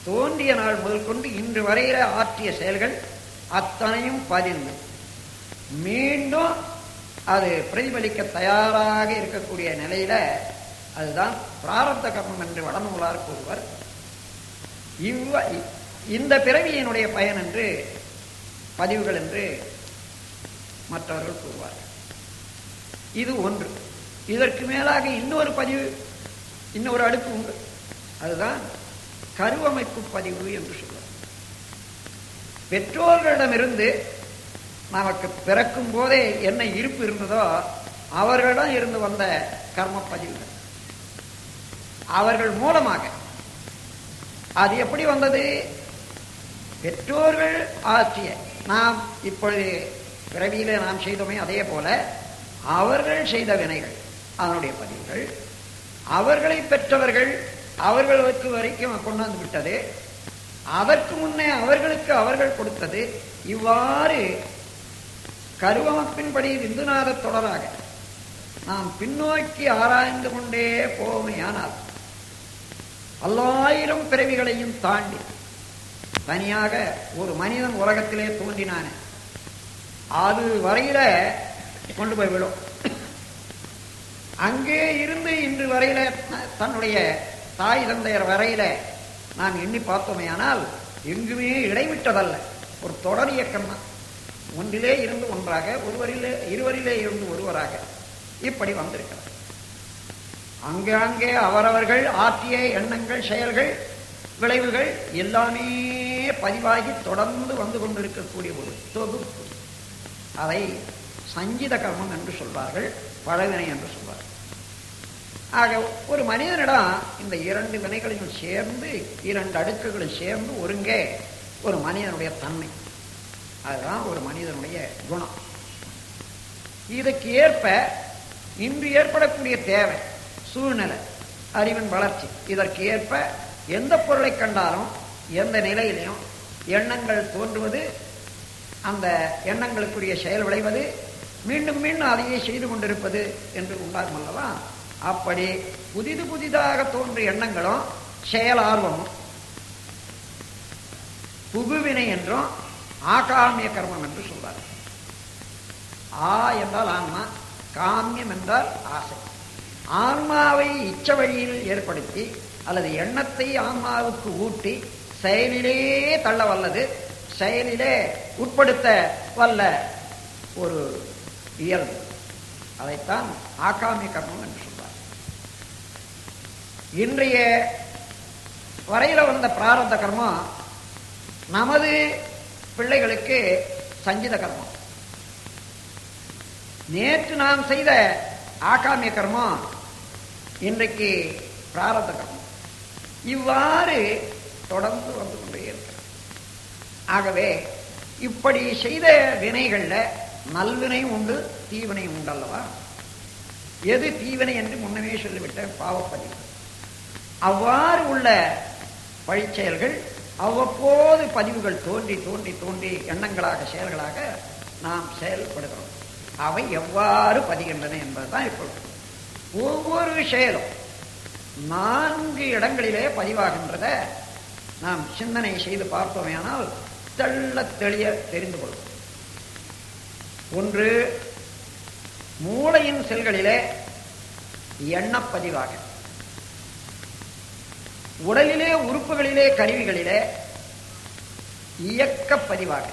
தோன்றிய நாள் முதல் கொண்டு இன்று வரையில ஆற்றிய செயல்கள் அத்தனையும் பதிந்து மீண்டும் அது பிரதிபலிக்க தயாராக இருக்கக்கூடிய நிலையில அதுதான் பிராரப்த கர்மம் என்று வடநூலார் கூறுவர். இந்த பிறவியினுடைய பயன் என்று பதிவுகள் என்று மற்றவர்கள் கூறுவார்கள். இது ஒன்று. இதற்கு மேலாக இன்னொரு பதிவு, இன்னொரு அடுக்கு உண்டு. அதுதான் கருவமைப்பு பதிவு என்று சொல்வார். பெற்றோர்களிடமிருந்து நமக்கு பிறக்கும் போதே என்ன இருப்பு இருந்ததோ அவர்களிடம் இருந்து வந்த கர்ம பதிவுகள், அவர்கள் மூலமாக அது எப்படி வந்தது? பெற்றோர்கள் ஆற்றிய, நாம் இப்பொழுது பிறவியிலே நாம் செய்தோமே அதே போல அவர்கள் செய்த வினைகள், அதனுடைய பதிவுகள், அவர்களை பெற்றவர்கள் அவர்களுக்கு வரைக்கும் கொண்டு வந்து விட்டது, அதற்கு முன்னே அவர்களுக்கு அவர்கள் கொடுத்தது. இவ்வாறு கருவமைப்பின்படி விந்துநாத தொடராக நாம் பின்னோக்கி ஆராய்ந்து கொண்டே போமையானால் 1000 பிறவிகளையும் தாண்டி தனியாக ஒரு மனிதன் உலகத்திலே தோன்றினான அது வரையில கொண்டு போய் விடும். அங்கே இருந்து இன்று வரையில தன்னுடைய தாய் தந்தையர் வரையில நாம் எண்ணி பார்த்தோமே ஆனால் எங்குமே இடைவிட்டதல்ல, ஒரு தொடர் இயக்கம் தான். ஒன்றிலே இருந்து ஒன்றாக, ஒருவரிலே இருவரிலே இருந்து ஒருவராக இப்படி வந்திருக்கிறது. அங்கே அவரவர்கள் ஆற்றிய எண்ணங்கள், செயல்கள், விளைவுகள் எல்லாமே பதிவாகி தொடர்ந்து வந்து கொண்டிருக்கக்கூடிய ஒரு தொகுப்பு. அதை சஞ்சித கர்மம் என்று சொல்வார்கள், பழவினை என்று சொல்வார்கள். ஆக ஒரு மனிதனிடம் இந்த 2 வினைகளையும் சேர்ந்து, 2 அடுக்குகளும் சேர்ந்து ஒருங்கே ஒரு மனிதனுடைய தன்மை. அதுதான் ஒரு மனிதனுடைய குணம். இதுக்கு ஏற்ப இன்று ஏற்படக்கூடிய தேவை, சூழ்நிலை, அறிவின் வளர்ச்சி, இதற்கு ஏற்ப எந்த பொருளை கண்டாலும் எந்த நிலையிலையும் எண்ணங்கள் தோன்றுவது, அந்த எண்ணங்களுக்குரிய செயல் விளைவது, மீண்டும் மீண்டும் அதையே செய்து கொண்டிருப்பது என்று உண்டாகும் அல்லவா? அப்படி புதிதாக தோன்றிய எண்ணங்களும் செயல் ஆர்வமும் புகுவினை என்றும் ஆகாமிய கர்மம் என்று சொல்வார். ஆ என்றால் ஆன்மா, காமியம் என்றால் ஆசை. ஆன்மாவை இச்ச வழியில் ஏற்படுத்தி அல்லது எண்ணத்தை ஆன்மாவுக்கு ஊட்டி செயலிலே தள்ள வல்லது, செயலிலே உட்படுத்த வல்ல ஒரு இயல்பு, அதைத்தான் ஆகாமிய கர்மம் என்று சொல்வார். இன்றைய வரையில வந்த பிராரப்த கர்மம் நமது பிள்ளைகளுக்கு சஞ்சித கர்மம். நேற்று நாம் செய்த ஆகாமிய கர்மம் இன்றைக்கு பிராரப்த கர்மம். இவ்வாறு தொடர்ந்து வந்து கொண்டே இருக்கிறது. ஆகவே இப்படி செய்த வினைகள்ல நல்வினையும் உண்டு, தீவினையும் உண்டு அல்லவா? எது தீவினை என்று முன்னமே சொல்லிவிட்ட பாவப்பதிவு. அவ்வாறு உள்ள பழிச்செயல்கள் அவ்வப்போது பதிவுகள் தோன்றி தோன்றி தோன்றி எண்ணங்களாக, செயல்களாக நாம் செயல்படுகிறோம். அவை எவ்வாறு பதிகின்றன என்பதுதான் இப்பொழுது. ஒவ்வொரு செயலும் 4 இடங்களிலே பதிவாகின்றத நாம் சிந்தனை செய்து பார்த்தோமேயானால் தெள்ள தெளிய தெரிந்து கொள்வோம். ஒன்று, மூளையின் செல்களிலே எண்ணப்பதிவாக, உடலிலே உறுப்புகளிலே கருவிகளிலே இயக்கப்பதிவாக,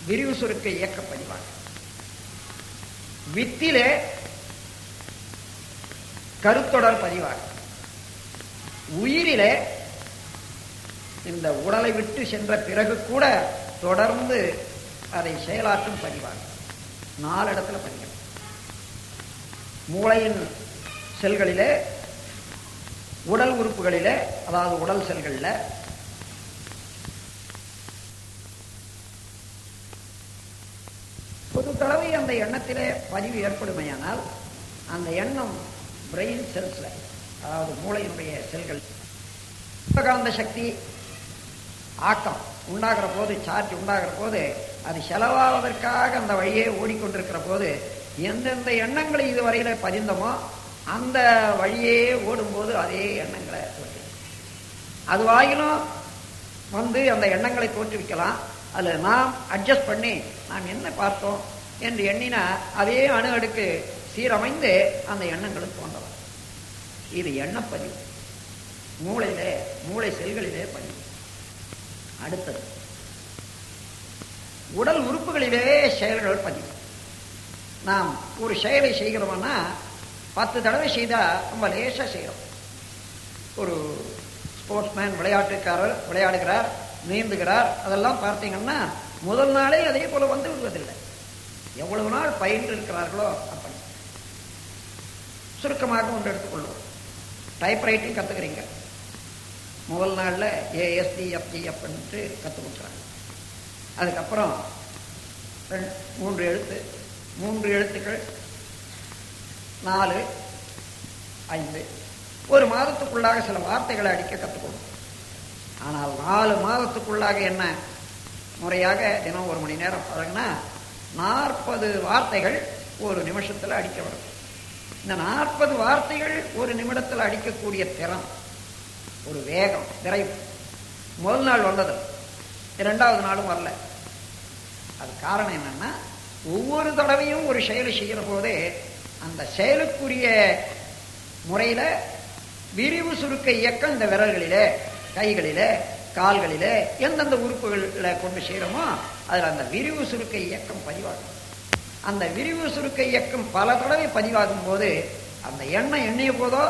விரிவு சுருக்க இயக்கப்பதிவாக, வித்திலே கருத்தொடர் பதிவாக, உயிரிலே இந்த உடலை விட்டு சென்ற பிறகு கூட தொடர்ந்து அதை செயலாற்றும் பதிவாக 4 இடத்துல பதிவு. மூளையின் செல்களிலே, உடல் உறுப்புகளிலே, அதாவது உடல் செல்களில் பொது தடவை அந்த எண்ணத்திலே பதிவு ஏற்படுமையானால் அந்த எண்ணம் பிரெயின் செல்ஸ்ல, அதாவது மூளையினுடைய செல்கள், காந்த சக்தி ஆக்கம் உண்டாகிற போது, சார்ஜ் உண்டாகிற போது, அது செலவாவதற்காக அந்த வழியே ஓடிக்கொண்டிருக்கிற போது எந்தெந்த எண்ணங்களை இதுவரையில பதிந்தமோ அந்த வழியே ஓடும்போது அதே எண்ணங்களை அதுவாயிலும் வந்து அந்த எண்ணங்களை தோற்றுவிக்கலாம். அதில் நாம் அட்ஜஸ்ட் பண்ணி நாம் என்ன பார்த்தோம் என்று எண்ணினா அதே அணு அடுக்கு சீரமைந்து அந்த எண்ணங்களும் தோன்றலாம். இது எண்ணப்பதிவு, மூளையிலே, மூளை செல்களிலே பதிவு. அடுத்தது உடல் உறுப்புகளிலே செயல்கள் பதிவு. நாம் ஒரு செயலை செய்கிறோம்னா 10 தடவை செய்தால் ரொம்ப லேசாக செய்கிறோம். ஒரு ஸ்போர்ட்ஸ்மேன், விளையாட்டுக்காரர் விளையாடுகிறார், நீந்துகிறார், அதெல்லாம் பார்த்தீங்கன்னா முதல் நாளே அதே போல வந்து விடுவதில்லை. எவ்வளவு நாள் பயின்று இருக்கிறார்களோ அப்படி. சுருக்கமாக ஒன்று எடுத்துக்கொள்வோம். டைப்ரைட்டிங் கற்றுக்கிறீங்க, முதல் நாளில் ASDFGFன்ட்டு கற்றுக் கொடுக்குறாங்க. அதுக்கப்புறம் 3 எழுத்துக்கள் 4, 5 ஒரு மாதத்துக்குள்ளாக சில வார்த்தைகளை அடிக்க கற்றுக்கணும். ஆனால் 4 மாதத்துக்குள்ளாக என்ன முறையாக தினம் 1 மணி நேரம் பழகினா 40 வார்த்தைகள் ஒரு நிமிஷத்தில் அடிக்க வரும். இந்த 40 வார்த்தைகள் ஒரு நிமிடத்தில் அடிக்கக்கூடிய திறன், ஒரு வேகம், விரைவு முதல் நாள் வந்தது, 2வது நாளும் வரல. அது காரணம் என்னன்னா, ஒவ்வொரு தடவையும் ஒரு செயலை செய்கிற போதே அந்த செயலுக்குரிய முறையில விரிவு சுருக்க இயக்கம் இந்த விரல்களிலே, கைகளிலே, கால்களிலே, எந்தெந்த உறுப்புகளில் கொண்டு செய்கிறோமோ அதில் அந்த விரிவு சுருக்க இயக்கம் பதிவாகும். அந்த விரிவு சுருக்க இயக்கம் பல தடவை பதிவாகும் போது அந்த எண்ணம் எண்ணிய போதோ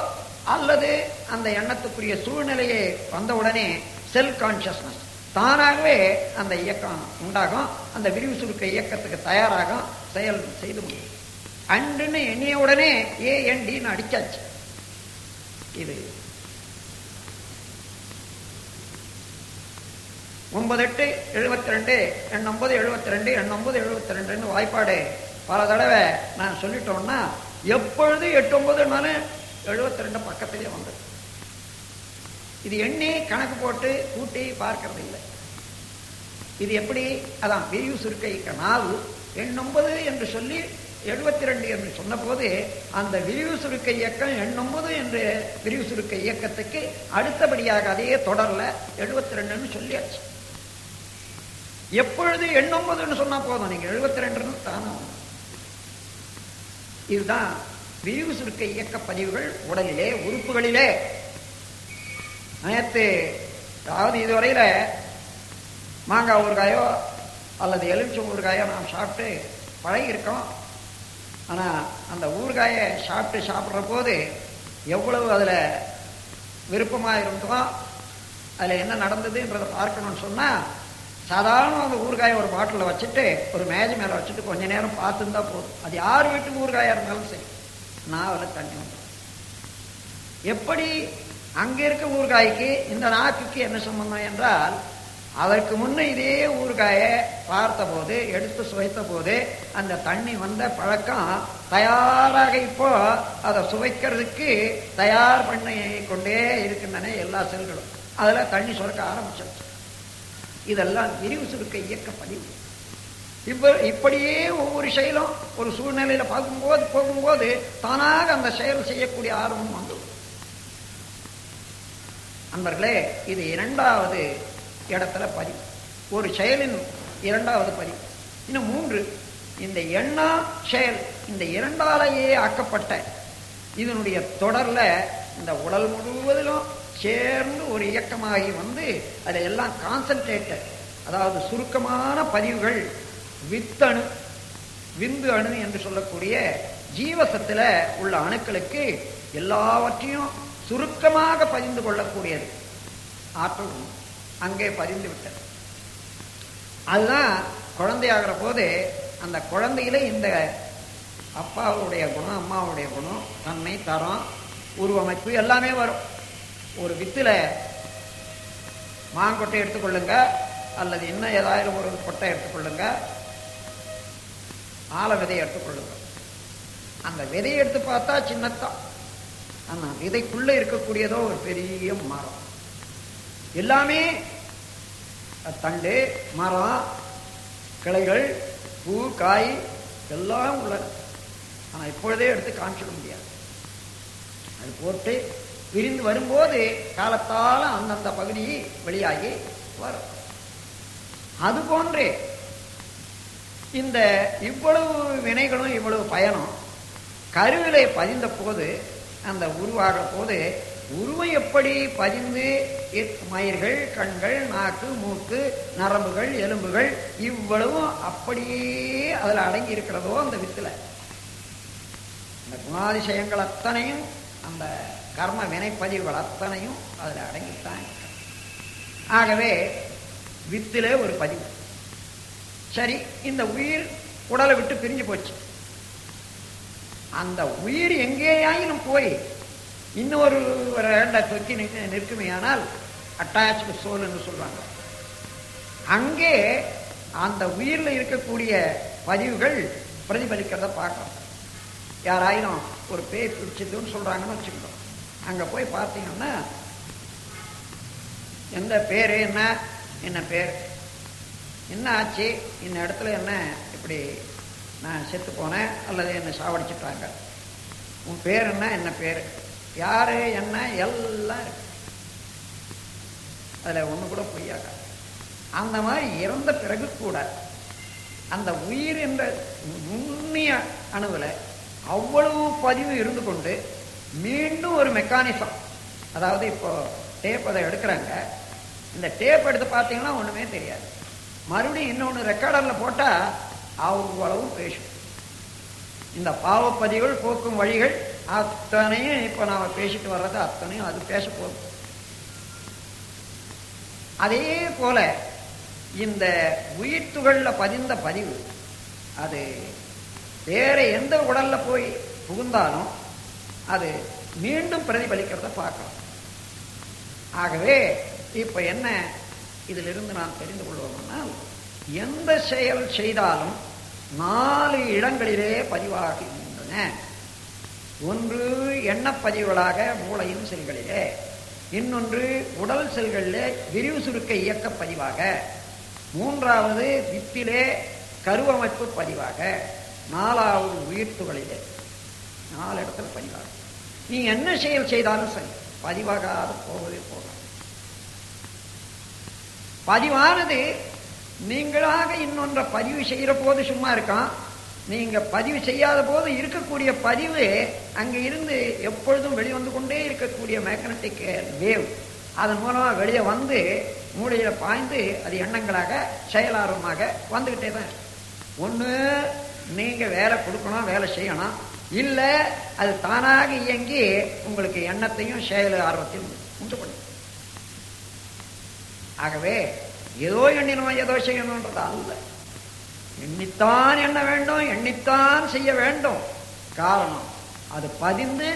அல்லது அந்த எண்ணத்துக்குரிய சூழ்நிலையை வந்தவுடனே செல்ஃப் கான்சியஸ்னஸ் தானாகவே அந்த இயக்கம் உண்டாகும். அந்த விரிவு சுருக்க இயக்கத்துக்கு தயாராகும், செயல் செய்து முடியும். அண்டுன்னு எண்ணிய உடனே ANDன்னு அடிச்சாச்சு. இது 9-8-72 89-72 89-72 வாய்ப்பாடு பல தடவை நான் சொல்லிட்டோம்னா எப்பொழுது 8-9னாலும் 72 பக்கத்திலே வந்தது. இது எண்ணி கணக்கு போட்டு கூட்டி பார்க்கறது இல்லை. இது எப்படி? அதான் விரிவு சுருக்க இயக்க நாவு 89 என்று சொல்லி 72 என்று சொன்ன போது அந்த விரிவு சுருக்க இயக்கம் 89 என்ற விரிவு சுருக்க இயக்கத்துக்கு அடுத்தபடியாக அதையே தொடரல 72ன்னு சொல்லியாச்சு. எப்பொழுது 89ன்னு சொன்னா போதும், நீங்க 72ன்னு தானே. இதுதான் விரிவு சுருக்க இயக்க பதிவுகள் உடலிலே, உறுப்புகளிலே. நேற்று அதாவது இதுவரையில மாங்காய் ஊறுகாயோ அல்லது எலுமிச்சை ஊறுகாயோ நாம் சாப்பிட்டு பழகியிருக்கோம். ஆனால் அந்த ஊறுகாயை சாப்பிட்ற போது எவ்வளவு அதில் விருப்பமாக இருந்தோம், அதில் என்ன நடந்ததுன்றதை பார்க்கணும்னு சொன்னால், சாதாரண அந்த ஊறுகாயை ஒரு பாட்டிலில் வச்சுட்டு ஒரு மேஜை மேலே வச்சுட்டு கொஞ்ச நேரம் பார்த்துருந்தா போதும். அது யார் வீட்டு ஊறுகாயாக இருந்தாலும் சரி, நாவில் தண்ணி வந்துடும். எப்படி அங்கே இருக்க ஊறுகாய்க்கு இந்த நாக்குக்கு என்ன சம்பந்தம் என்றால், அதற்கு முன்னே இதே ஊறுகாயை பார்த்த போது, எடுத்து சுவைத்த போது அந்த தண்ணி வந்த பழக்கம் தயாராக இப்போ அதை சுவைக்கிறதுக்கு தயார் பண்ணி கொண்டே இருக்கின்றன எல்லா செல்களும். அதில் தண்ணி சுரக்க ஆரம்பிச்சிருச்சு. இதெல்லாம் விரிவு சுருக்க இயக்க பதிவு. இப்படியே ஒவ்வொரு செயலும் ஒரு சூழ்நிலையில போகும்போது தானாக அந்த செயல் செய்யக்கூடிய ஆர்வம் வந்துடும். அன்பர்களே, இது 2வது இடத்துல பதிவு, ஒரு செயலின் 2வது பதிவு. இன்னும் 3 இந்த எண்ணா செயல், இந்த 2ஆலேயே ஆக்கப்பட்ட இதனுடைய தொடர்ல இந்த உடல் முழுவதிலும் சேர்ந்து ஒரு இயக்கமாகி வந்து அதெல்லாம் கான்சன்ட்ரேட்டட், அதாவது சுருக்கமான பதிவுகள், வித்தணு, விந்து அணு என்று சொல்லக்கூடிய ஜீவசத்துல உள்ள அணுக்களுக்கு எல்லாவற்றையும் சுருக்கமாக பதிந்து கொள்ளக்கூடியது ஆற்றல் அங்கே பதிந்து விட்டது. அதுதான் குழந்தையாகிற போது அந்த குழந்தையில இந்த அப்பாவுடைய குணம், அம்மாவுடைய குணம், தன்மை, தரம், உருவமைப்பு எல்லாமே வரும். ஒரு வித்துல மாங்கொட்டை எடுத்துக்கொள்ளுங்க அல்லது இன்னும் ஏதாவது ஒரு கொட்டை எடுத்துக்கொள்ளுங்க, ஆல விதையை எடுத்துக்கொள்ளுங்க. அந்த விதையை எடுத்து பார்த்தா சின்னத்தான், ஆனா விதைக்குள்ள இருக்கக்கூடியதோ ஒரு பெரிய மரம். எல்லாமே தண்டு, மரம், கிளைகள், பூ, காய் எல்லாம் உள்ளன. ஆனா இப்பொழுதே எடுத்து காமிச்சிட முடியாது. அது போட்டு விரிந்து வரும்போது காலத்தால அந்தந்த பகுதி வெளியாகி வரும். அது போன்றே இந்த இவ்வளவு வினைகளும் இவ்வளவு பயனும் கருவிலை பதிந்த போது, அந்த உருவாகிற போது உருவம் எப்படி பதிந்து மயிர்கள், கண்கள், நாக்கு, மூக்கு, நரம்புகள், எலும்புகள் இவ்வளவும் அப்படியே அதில் அடங்கி இருக்கிறதோ அந்த வித்துல, அந்த குணாதிசயங்கள் அத்தனையும், அந்த கர்ம வினைப்பதிவுகள் அத்தனையும் அதில் அடங்கித்தான் இருக்க. ஆகவே வித்திலே ஒரு பதிவு. சரி, இந்த உயிர் உடலை விட்டு பிரிஞ்சு போச்சு. அந்த உயிர் எங்கேயாயினும் போய் இன்னொரு தொக்கி நிற்குமே ஆனால் அட்டாச்டு சோல் என்று சொல்றாங்க. அங்கே அந்த உயிரில் இருக்கக்கூடிய பதிவுகள் பிரதிபலிக்கிறத பார்க்கலாம். யாராயிரம் ஒரு பேய் பிடிச்சதுன்னு சொல்றாங்கன்னு வச்சுக்கிட்டோம். அங்க போய் பார்த்தீங்கன்னா எந்த பேரு என்ன, என்ன பேர், என்ன ஆச்சு, இந்த இடத்துல என்ன இப்படி நான் செத்து போனேன் அல்லது என்னை சாவடிச்சுட்டாங்க, உன் பேர் என்ன, என்ன பேர், யாரு என்ன, எல்லாம் இருக்கு. அதில் ஒன்று கூட பொய்யாக. அந்த மாதிரி இறந்த பிறகு கூட அந்த உயிர் என்ற நுண்ணிய அணுவில் அவ்வளவு பதிவு இருந்து கொண்டு மீண்டும் ஒரு மெக்கானிசம், அதாவது இப்போ டேப் அதை எடுக்கிறாங்க, இந்த டேப் எடுத்து பார்த்தீங்கன்னா ஒன்றுமே தெரியாது. மறுபடியும் இன்னொன்று ரெக்கார்டரில் போட்டால் அவ்வளவும் பேசும். இந்த பாவப்பதிவுகள் போக்கும் வழிகள் அத்தனையும் இப்போ நாம் பேசிட்டு வர்றது அத்தனையும் அது பேச போகுது. அதே போல இந்த உயிர் துகள்ல பதிந்த பதிவு அது வேற எந்த உடல்ல போய் புகுந்தாலும் அது மீண்டும் பிரதிபலிக்கிறத பார்க்கலாம். ஆகவே இப்ப என்ன இதிலிருந்து நாம் தெரிந்து கொள்வோம்னா, எந்த செயல் செய்தாலும் 4 இடங்களிலே பதிவாகின்றன. ஒன்று எண்ணப்பதிவுகளாக மூளையின் செல்களிலே, இன்னொன்று உடல் செல்களிலே விரிவு சுருக்க இயக்க பதிவாக, மூன்றாவது வித்திலே கருவமைப்பு பதிவாக, 4வது உயிர்த்துகளிலே 4 இடத்துல பதிவாக. நீ என்ன செயல் செய்தாலும் சரி பதிவாகாத போகவே போகலாம். பதிவானது நீங்களாக இன்னொன்ற பதிவு செய்கிற போது சும்மா இருக்கான், நீங்க பதிவு செய்யாத போது இருக்கக்கூடிய பதிவு அங்க இருந்து எப்பொழுதும் வெளிவந்து கொண்டே இருக்கக்கூடிய மேக்னட்டிக் வேவ் அதன் மூலமா வெளியே வந்து மூளையில பாய்ந்து அது எண்ணங்களாக செயலார்வமாக வந்துகிட்டே தான். ஒண்ணு நீங்க வேலை கொடுக்கணும், வேலை செய்யணும், இல்ல அது தானாக இயங்கி உங்களுக்கு எண்ணத்தையும் செயல் ஆர்வத்தையும் உண்டு பண்ணும். ஆகவே ஏதோ எண்ணினோம் ஏதோ செய்யணும்ன்றது அல்ல, எண்ணித்தான் எண்ண வேண்டும், எண்ணித்தான் செய்ய வேண்டும். காரணம் அது பதிந்து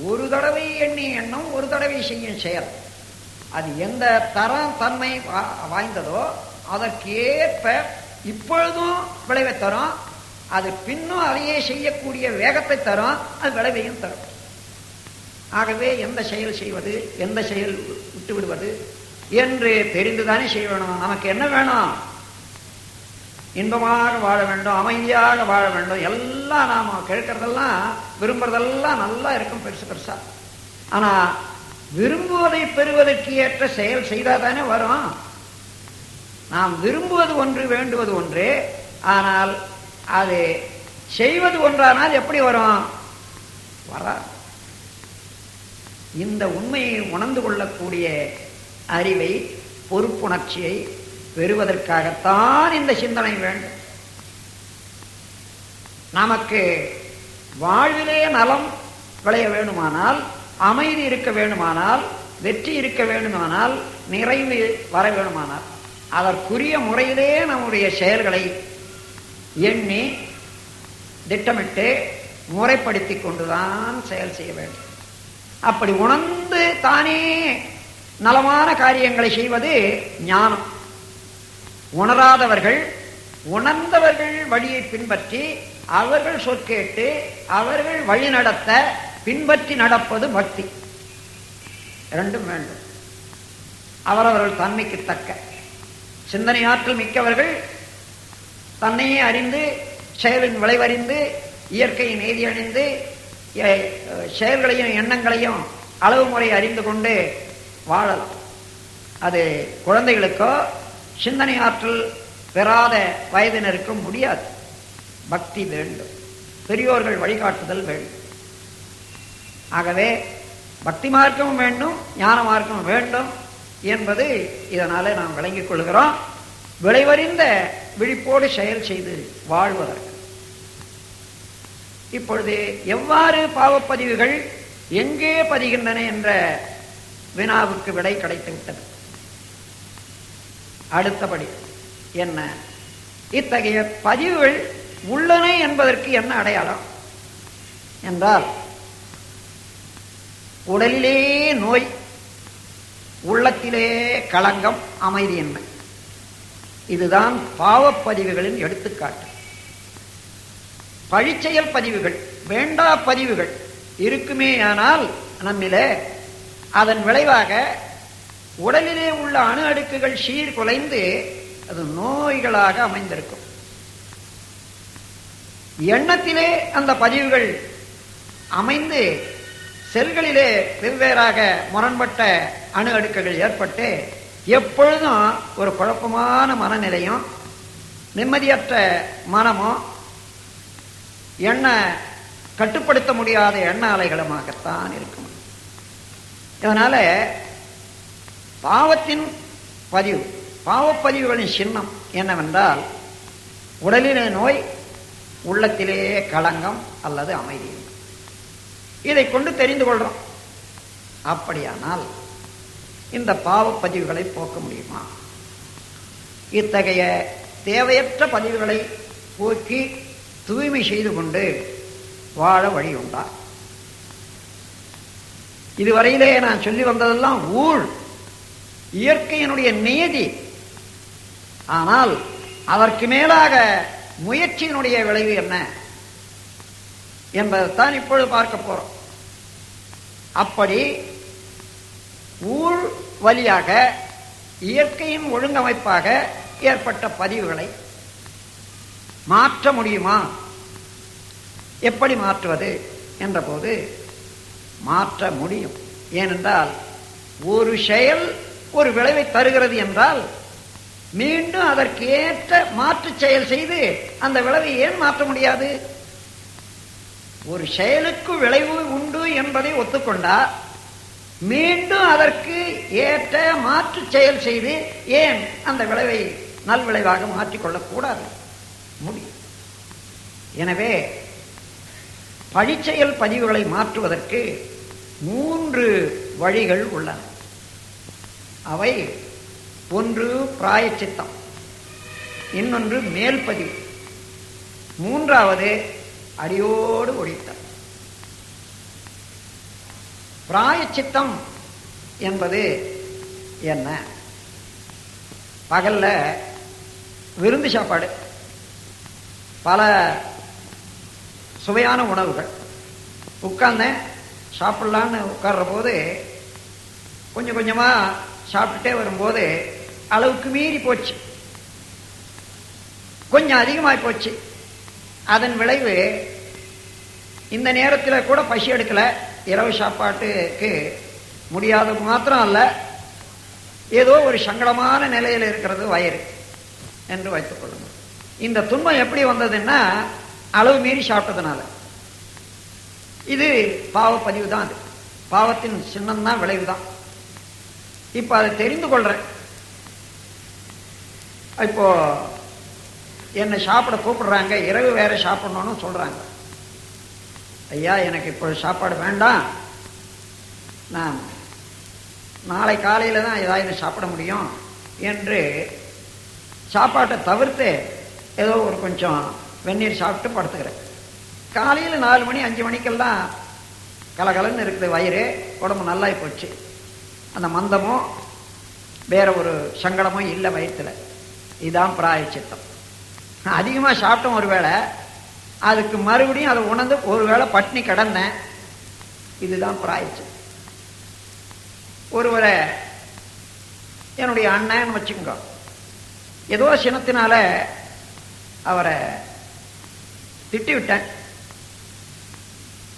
ஒரு தடவை எண்ணிய எண்ணம் ஒரு தடவை செய்யும் செயல். அது எந்த தரம் தன்மை வாய்ந்ததோ அதற்கேற்ப இப்பொழுதும் விளைவை தரும், அது பின்னும் அதையே செய்யக்கூடிய வேகத்தை தரும், அது விளைவையும் தரும். ஆகவே எந்த செயல் செய்வது, எந்த செயல் விட்டு விடுவது என்று தெரிந்துதானே செய்ய வேணும். நமக்கு என்ன வேணும்? இன்பமாக வாழ வேண்டும், அமைதியாக வாழ வேண்டும். எல்லாம் நாம கேட்கறதெல்லாம் விரும்புறதெல்லாம் நல்லா இருக்கும் பெருசு பெருசா. ஆனா விரும்புவதை பெறுவதற்கு ஏற்ற செயல் செய்தாதானே வரும். நாம் விரும்புவது ஒன்று, வேண்டுவது ஒன்று, ஆனால் அது செய்வது ஒன்றானால் எப்படி வரும்? வரா. இந்த உண்மையை உணர்ந்து கொள்ளக்கூடிய அறிவை, பொறுப்புணர்ச்சியை பெறுவதற்காகத்தான் இந்த சிந்தனை வேண்டும். நமக்கு வாழ்விலே நலம் விளைய வேண்டுமானால், அமைதி இருக்க வேண்டுமானால், வெற்றி இருக்க வேண்டுமானால், நிறைவு வர வேண்டுமானால், அதற்குரிய முறையிலே நம்முடைய செயல்களை எண்ணி திட்டமிட்டு முறைப்படுத்தி கொண்டுதான் செயல் செய்ய வேண்டும். அப்படி உணர்ந்து தானே நலமான காரியங்களை செய்வது ஞானம். உணராதவர்கள் உணர்ந்தவர்கள் வழியை பின்பற்றி அவர்கள் சொற்கேட்டு அவர்கள் வழி நடத்த பின்பற்றி நடப்பது பக்தி. இரண்டும் வேண்டும். அவரவர்கள் தன்மைக்கு தக்க சிந்தனை ஆற்றல் மிக்கவர்கள் தன்னையே அறிந்து செயலின் விளைவறிந்து இயற்கையை நீதி அணிந்து செயல்களையும் எண்ணங்களையும் அளவு முறை அறிந்து கொண்டு வாழலாம். அது குழந்தைகளுக்கோ சிந்தனை ஆற்றல் பெறாத வயதினருக்கும் முடியாது. பக்தி வேண்டும், பெரியோர்கள் வழிகாட்டுதல் வேண்டும். ஆகவே பக்தி மார்க்கமும் வேண்டும், ஞான மார்க்கமும் வேண்டும் என்பது இதனாலே நாம் விளங்கிக் கொள்கிறோம். விளைவறிந்த விழிப்போடு செயல் செய்து வாழ்வதற்கு. இப்பொழுது எவ்வாறு பாவப்பதிவுகள் எங்கே பதிகின்றன என்ற வினாவுக்கு விடை கிடைத்துவிட்டது. அடுத்தபடி என்ன? இத்தகைய பதிவுகள் உள்ளன என்பதற்கு என்ன அடையாளம் என்றால், உடலிலே நோய் உள்ளத்திலே களங்கம், அமைதியின்மை. இதுதான் பாவப்பதிவுகளின் எடுத்துக்காட்டு. பழிச்செயல் பதிவுகள், வேண்டா பதிவுகள் இருக்குமேயானால் நம்மிலே அதன் விளைவாக உடலிலே உள்ள அணு அடுக்குகள் சீர்குலைந்து அது நோய்களாக அமைந்திருக்கும். எண்ணத்திலே அந்த பதிவுகள் அமைந்து செல்களிலே வெவ்வேறாக முரண்பட்ட அணு அடுக்குகள் ஏற்பட்டு எப்பொழுதும் ஒரு குழப்பமான மனநிலையும் நிம்மதியற்ற மனமும் எண்ண கட்டுப்படுத்த முடியாத எண்ண அலைகளுமாகத்தான் இருக்கும். இதனால பாவத்தின் பதிவு, பாவப்பதிவுகளின் சின்னம் என்னவென்றால் உடலிலே நோய், உள்ளத்திலே களங்கம் அல்லது அமைதி. இதை கொண்டு தெரிந்து கொள்றோம். அப்படியானால் இந்த பாவப்பதிவுகளை போக்க முடியுமா? இத்தகைய தேவையற்ற பதிவுகளை போக்கி தூய்மை செய்து கொண்டு வாழ வழி உண்டா? இதுவரையிலே நான் சொல்லி வந்ததெல்லாம் ஊழ், இயற்கையினுடைய நியதி. ஆனால் அதற்கு மேலாக முயற்சியினுடைய விளைவு என்ன என்பதைத்தான் இப்பொழுது பார்க்க போறோம். அப்படி ஊழ் வழியாக இயற்கையின் ஒழுங்கமைப்பாக ஏற்பட்ட பதிவுகளை மாற்ற முடியுமா? எப்படி மாற்றுவது என்ற போது மாற்ற முடியும். ஏனென்றால் ஒரு செயல் ஒரு விளைவை தருகிறது என்றால் மீண்டும் அதற்கு ஏற்ற மாற்று செயல் செய்து அந்த விளைவை ஏன் மாற்ற முடியாது? ஒரு செயலுக்கு விளைவு உண்டு என்பதை ஒத்துக்கொண்டால் மீண்டும் அதற்கு ஏற்ற மாற்று செயல் செய்து ஏன் அந்த விளைவை நல்விளைவாக மாற்றிக்கொள்ளக்கூடாது? முடியும். எனவே பழிச்செயல் பதிவுகளை மாற்றுவதற்கு 3 வழிகள் உள்ளன. அவை ஒன்று பிராயச்சித்தம், இன்னொன்று மேல்பதிவு, மூன்றாவது அடியோடு ஒழித்தல். பிராயச்சித்தம் என்பது என்ன? பகல்ல விருந்து சாப்பாடு, பல சுவையான உணவுகள், உட்கார்ந்தேன் சாப்பிடலான்னு உட்கார்ற போது கொஞ்சம் கொஞ்சமா சாப்பிட்டுட்டே வரும்போது அளவுக்கு மீறி போச்சு, கொஞ்சம் அதிகமாய் போச்சு. அதன் விளைவு இந்த நேரத்தில் கூட பசி எடுக்கல, இரவு சாப்பாட்டுக்கு முடியாத மாத்திரம் அல்ல, ஏதோ ஒரு சங்கடமான நிலையில் இருக்கிறது வயிறு என்று வைத்துக் கொள்ளுங்கள். இந்த துன்பம் எப்படி வந்ததுன்னா அளவு மீறி சாப்பிட்டதுனால. இது பாவப்பதிவு தான். அது பாவத்தின் சின்னம்தான், விளைவு தான். இப்ப அதை தெரிந்து கொள்றேன். இப்போ என்னை சாப்பிட கூப்பிடுறாங்க, இரவு வேற சாப்பிடணும்னு சொல்றாங்க. ஐயா எனக்கு இப்போ சாப்பாடு வேண்டாம், நான் நாளை காலையில தான் ஏதாவது சாப்பிட முடியும் என்று சாப்பாட்டை தவிர்த்து ஏதோ ஒரு கொஞ்சம் வெந்நீர் சாப்பிட்டு படுத்துக்கிறேன். காலையில் 4 மணி 5 மணிக்கெல்லாம் கலகலன்னு இருக்குது வயிறு, உடம்பு நல்லாய் போச்சு. அந்த மந்தமும் வேற ஒரு சங்கடமும் இல்லை வயிற்றுல. இதுதான் பிராயச்சித்தம். அதிகமாக சாப்பிட்டோம் ஒரு வேளை, அதுக்கு மறுபடியும் அதை உணர்ந்து ஒரு வேளை பட்னி கிடந்தேன். இதுதான் பிராயச்சித்தம். ஒருவரை என்னுடைய அண்ணன் வச்சுக்கோங்க, ஏதோ சினத்தினால அவரை திட்டிவிட்டேன்.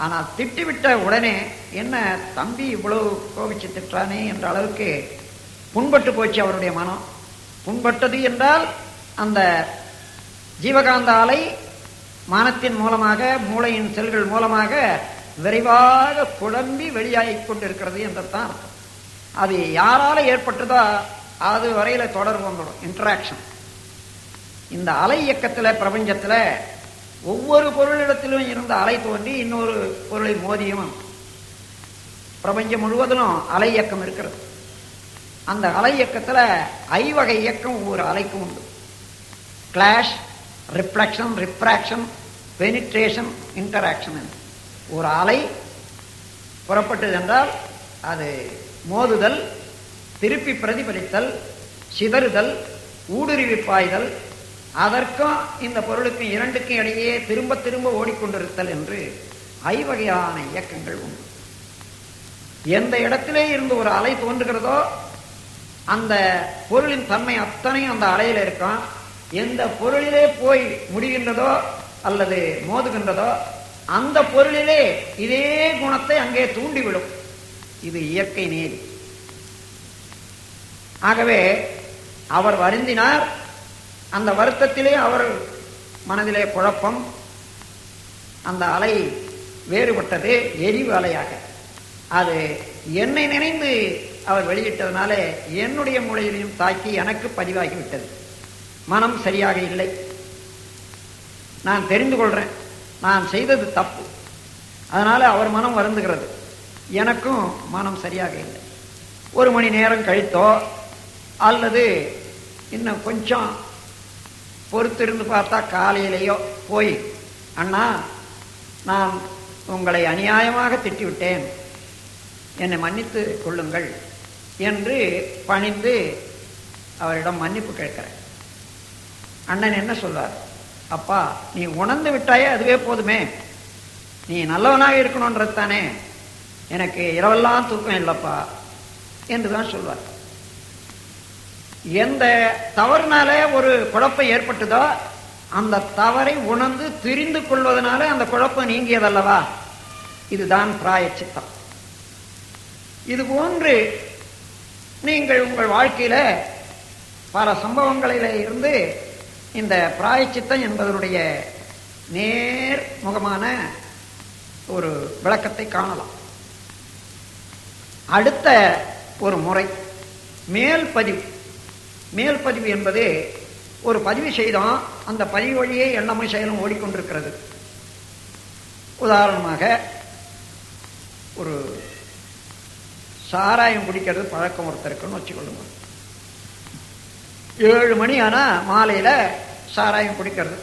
ஆனால் திட்டிவிட்ட உடனே என்ன தம்பி இவ்வளவு கோபிச்சு திட்டானே என்ற அளவுக்கு புண்பட்டு போச்சு அவருடைய மனம். புண்பட்டது என்றால் அந்த ஜீவகாந்த அலை மனத்தின் மூலமாக, மூளையின் செல்கள் மூலமாக விரைவாக குழம்பி வெளியாகிக் கொண்டிருக்கிறது என்றுதான். அது யாரால ஏற்பட்டதோ அது வரையில தொடர்பு வந்துடும், இன்டராக்ஷன். இந்த அலை இயக்கத்தில் பிரபஞ்சத்தில் ஒவ்வொரு பொருளிடத்திலும் இருந்த அலை தோன்றி இன்னொரு பொருளை மோதியும் பிரபஞ்சம் முழுவதிலும் அலை இயக்கம் இருக்கிறது. அந்த அலை இயக்கத்தில் ஐவகை இயக்கம் ஒவ்வொரு அலைக்கும் உண்டு. Clash, reflection, refraction, penetration, interaction. ஒரு அலை புறப்பட்டது என்றால் அது மோதுதல், திருப்பி பிரதிபலித்தல், சிதறுதல், ஊடுருவி பாய்தல், அதற்கும் இந்த பொருளுக்கும் இரண்டுக்கும் இடையே திரும்ப திரும்ப ஓடிக்கொண்டிருத்தல் என்று ஐவகையான இயக்கங்கள் உண்டு. எந்த இடத்திலே இருந்து ஒரு அலை தோன்றுகிறதோ அந்த பொருளின் தன்மை அத்தனையும் அந்த அலையில் இருக்கும். எந்த பொருளிலே போய் முடிகின்றதோ அல்லது மோதுகின்றதோ அந்த பொருளிலே இதே குணத்தை அங்கே தூண்டிவிடும். இது இயற்கை நீதி. ஆகவே அவர் வருந்தினார். அந்த வருத்தத்திலே அவர் மனதிலே குழப்பம். அந்த அலை வேறுபட்டது, எரிவு அலையாக. அது என்னை நினைந்து அவர் வெளியிட்டதுனால என்னுடைய மூளையிலையும் தாக்கி எனக்கு பதிவாகிவிட்டது. மனம் சரியாக இல்லை. நான் தெரிந்து கொள்றேன் நான் செய்தது தப்பு. அதனால அவர் மனம் வருந்துகிறது, எனக்கும் மனம் சரியாக இல்லை. ஒரு மணி நேரம் கழித்தோ அல்லது இன்னும் கொஞ்சம் பொறுத்திருந்து பார்த்தா காலையிலேயோ போய், அண்ணா நான் உங்களை அநியாயமாக திட்டிவிட்டேன், என்னை மன்னித்து கொள்ளுங்கள் என்று பணிந்து அவரிடம் மன்னிப்பு கேட்கிறேன். அண்ணன் என்ன சொல்வார்? அப்பா நீ உணர்ந்து விட்டாயே அதுவே போதுமே, நீ நல்லவனாக இருக்கணும்ன்றது தானே, எனக்கு இரவெல்லாம் தூக்கம் இல்லப்பா என்றுதான் சொல்வார். எந்த தவறுனால ஒரு குழப்பம் ஏற்பட்டதோ அந்த தவறை உணர்ந்து தெரிந்து கொள்வதனால அந்த குழப்பம் நீங்கியதல்லவா? இதுதான் பிராயச்சித்தம். இது போன்று நீங்கள் உங்கள் வாழ்க்கையில பல சம்பவங்களில இருந்து இந்த பிராயச்சித்தம் என்பதனுடைய நேர்முகமான ஒரு விளக்கத்தை காணலாம். அடுத்த ஒரு முறை மேல் பதிவு. மேல் பதிவு என்பது ஒரு பதிவு செய்தோம், அந்த பதிவு வழியே எண்ணமும் செயலும் ஓடிக்கொண்டிருக்கிறது. உதாரணமாக ஒரு சாராயம் குடிக்கிறது பழக்கம் ஒருத்தருக்குன்னு வச்சுக்கொள்ளுங்க. 7 மணி ஆனா மாலையில சாராயம் குடிக்கிறது.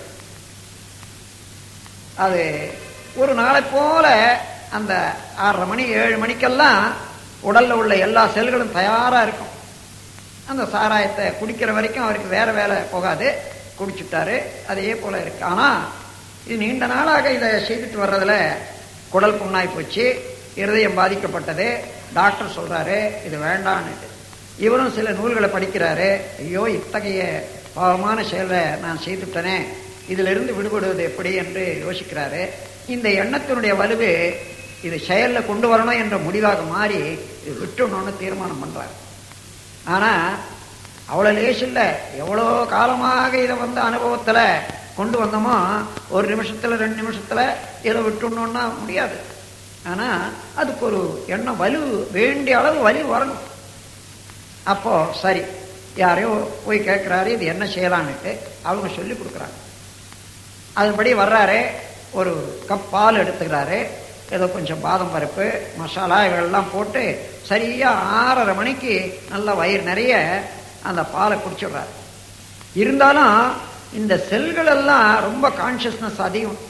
அது ஒரு நாளை போல அந்த 6:30 மணி 7 மணிக்கெல்லாம் உடல்ல உள்ள எல்லா செல்களும் தயாரா இருக்கும். அந்த சாராயத்தை குடிக்கிற வரைக்கும் அவருக்கு வேற வேலை போகாது, குடிச்சுட்டாரு, அதே போல இருக்கு. ஆனா இது நீண்ட நாளாக இதை செய்துட்டு வர்றதுல குடல் புண்ணாய் போச்சு, இருதயம் பாதிக்கப்பட்டது. டாக்டர் சொல்றாரு இது வேண்டான்னு. இவரும் சில நூல்களை படிக்கிறாரு. ஐயோ இத்தகைய பாவமான செயலை நான் செய்துட்டனே, இதுல இருந்து விடுபடுவது எப்படி என்று யோசிக்கிறாரு. இந்த எண்ணத்தினுடைய வலுவு இது செயல்ல கொண்டு வரணும் என்ற முடிவாக மாறி இது விட்டுணும்னு தீர்மானம் பண்றாரு. ஆனா அவ்வளவு லேசு இல்லை. எவ்வளோ காலமாக இதை அனுபவத்துல கொண்டு வந்தோமோ ஒரு நிமிஷத்துல 2 நிமிஷத்துல இதை விட்டுணும்னா முடியாது. ஆனா அதுக்கு ஒரு எண்ணம் வலு, வேண்டிய அளவு வலு வரணும். அப்போ சரி, யாரையோ போய் கேட்கிறாரு இது என்ன செய்யலான்னுட்டு, அவங்க சொல்லி கொடுக்குறாங்க. அதுபடி வர்றாரு. ஒரு கப் பால் எடுத்துக்கிறாரு, ஏதோ கொஞ்சம் பாதம் பருப்பு மசாலா இவெல்லாம் போட்டு சரியா 6:30 மணிக்கு நல்ல வயிறு நிறைய அந்த பாலை குடிச்சிடுறாரு. இருந்தாலும் இந்த செல்கள் எல்லாம் ரொம்ப கான்சியஸ்னஸ் அதிகம்.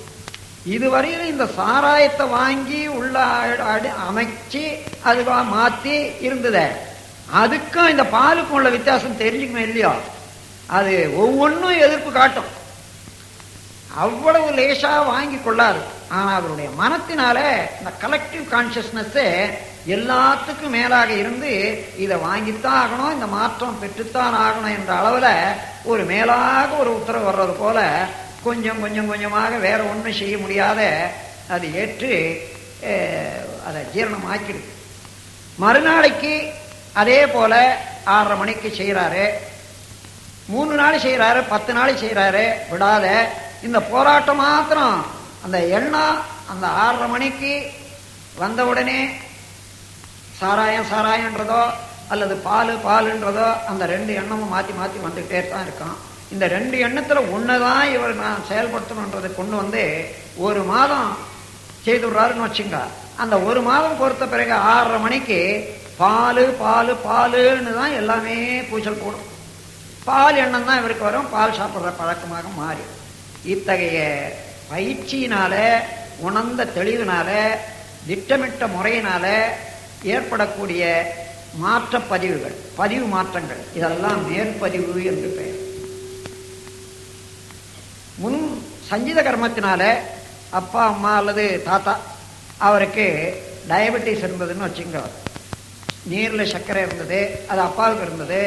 இதுவரையும் இந்த சாராயத்தை வாங்கி உள்ள அமைச்சு அதுவா மாத்தி இருந்தத, அதுக்கும் இந்த பாலுக்கும் உள்ள வித்தியாசம் தெரிஞ்சுக்குமே இல்லையோ? அது ஒவ்வொன்றும் எதிர்ப்பு காட்டும். அவ்வளவு லேசா வாங்கி கொள்ளாது. ஆனா அவருடைய மனத்தினால இந்த கலெக்டிவ் கான்சியஸ்னஸ் எல்லாத்துக்கும் மேலாக இருந்து இதை வாங்கித்தான் ஆகணும், இந்த மாற்றம் பெற்றுத்தான் ஆகணும் என்ற அளவுல ஒரு மேலாக ஒரு உத்தரவு வர்றது போல கொஞ்சம் கொஞ்சம் கொஞ்சமாக வேற ஒன்றும் செய்ய முடியாத அது ஏற்று அதை ஜீரணமாக்கிடுது. மறுநாளைக்கு அதே போல 6:30 மணிக்கு செய்யறாரு. 3 நாள் செய்யறாரு, 10 நாள் செய்யறாரு, விடாத. இந்த போராட்டம் மாத்திரம் அந்த எண்ணம் அந்த 6:30 மணிக்கு வந்த உடனே சாராயம் சாராயன்றதோ அல்லது பாலுன்றதோ அந்த 2 எண்ணமும் மாத்தி மாத்தி வந்துகிட்டே தான் இருக்கான். இந்த 2 எண்ணத்துல ஒண்ணுதான் இவர் நான் செயல்படுத்தணுன்றதை கொண்டு வந்து 1 மாதம் செய்துடுறாருன்னு வச்சுங்க. அந்த 1 மாதம் பொறுத்த பிறகு 6:30 மணிக்கு பாலுன்னு தான் எல்லாமே பூச்சல் போடும். பால் எண்ணம் தான் இவருக்கு வரும், பால் சாப்பிட்ற பழக்கமாக மாறி. இத்தகைய பயிற்சியினால, உணர்ந்த தெளிவினால, திட்டமிட்ட முறையினால ஏற்படக்கூடிய மாற்ற பதிவுகள், பதிவு மாற்றங்கள், இதெல்லாம் மேற்பதிவு என்று பெயர். முன் சஞ்சித கர்மத்தினால அப்பா அம்மா அல்லது தாத்தா அவருக்கு டயபெட்டிஸ் இருந்ததுன்னு வச்சுங்க, நீரில் சர்க்கரை இருந்தது, அது அப்பாவுக்கு இருந்தது,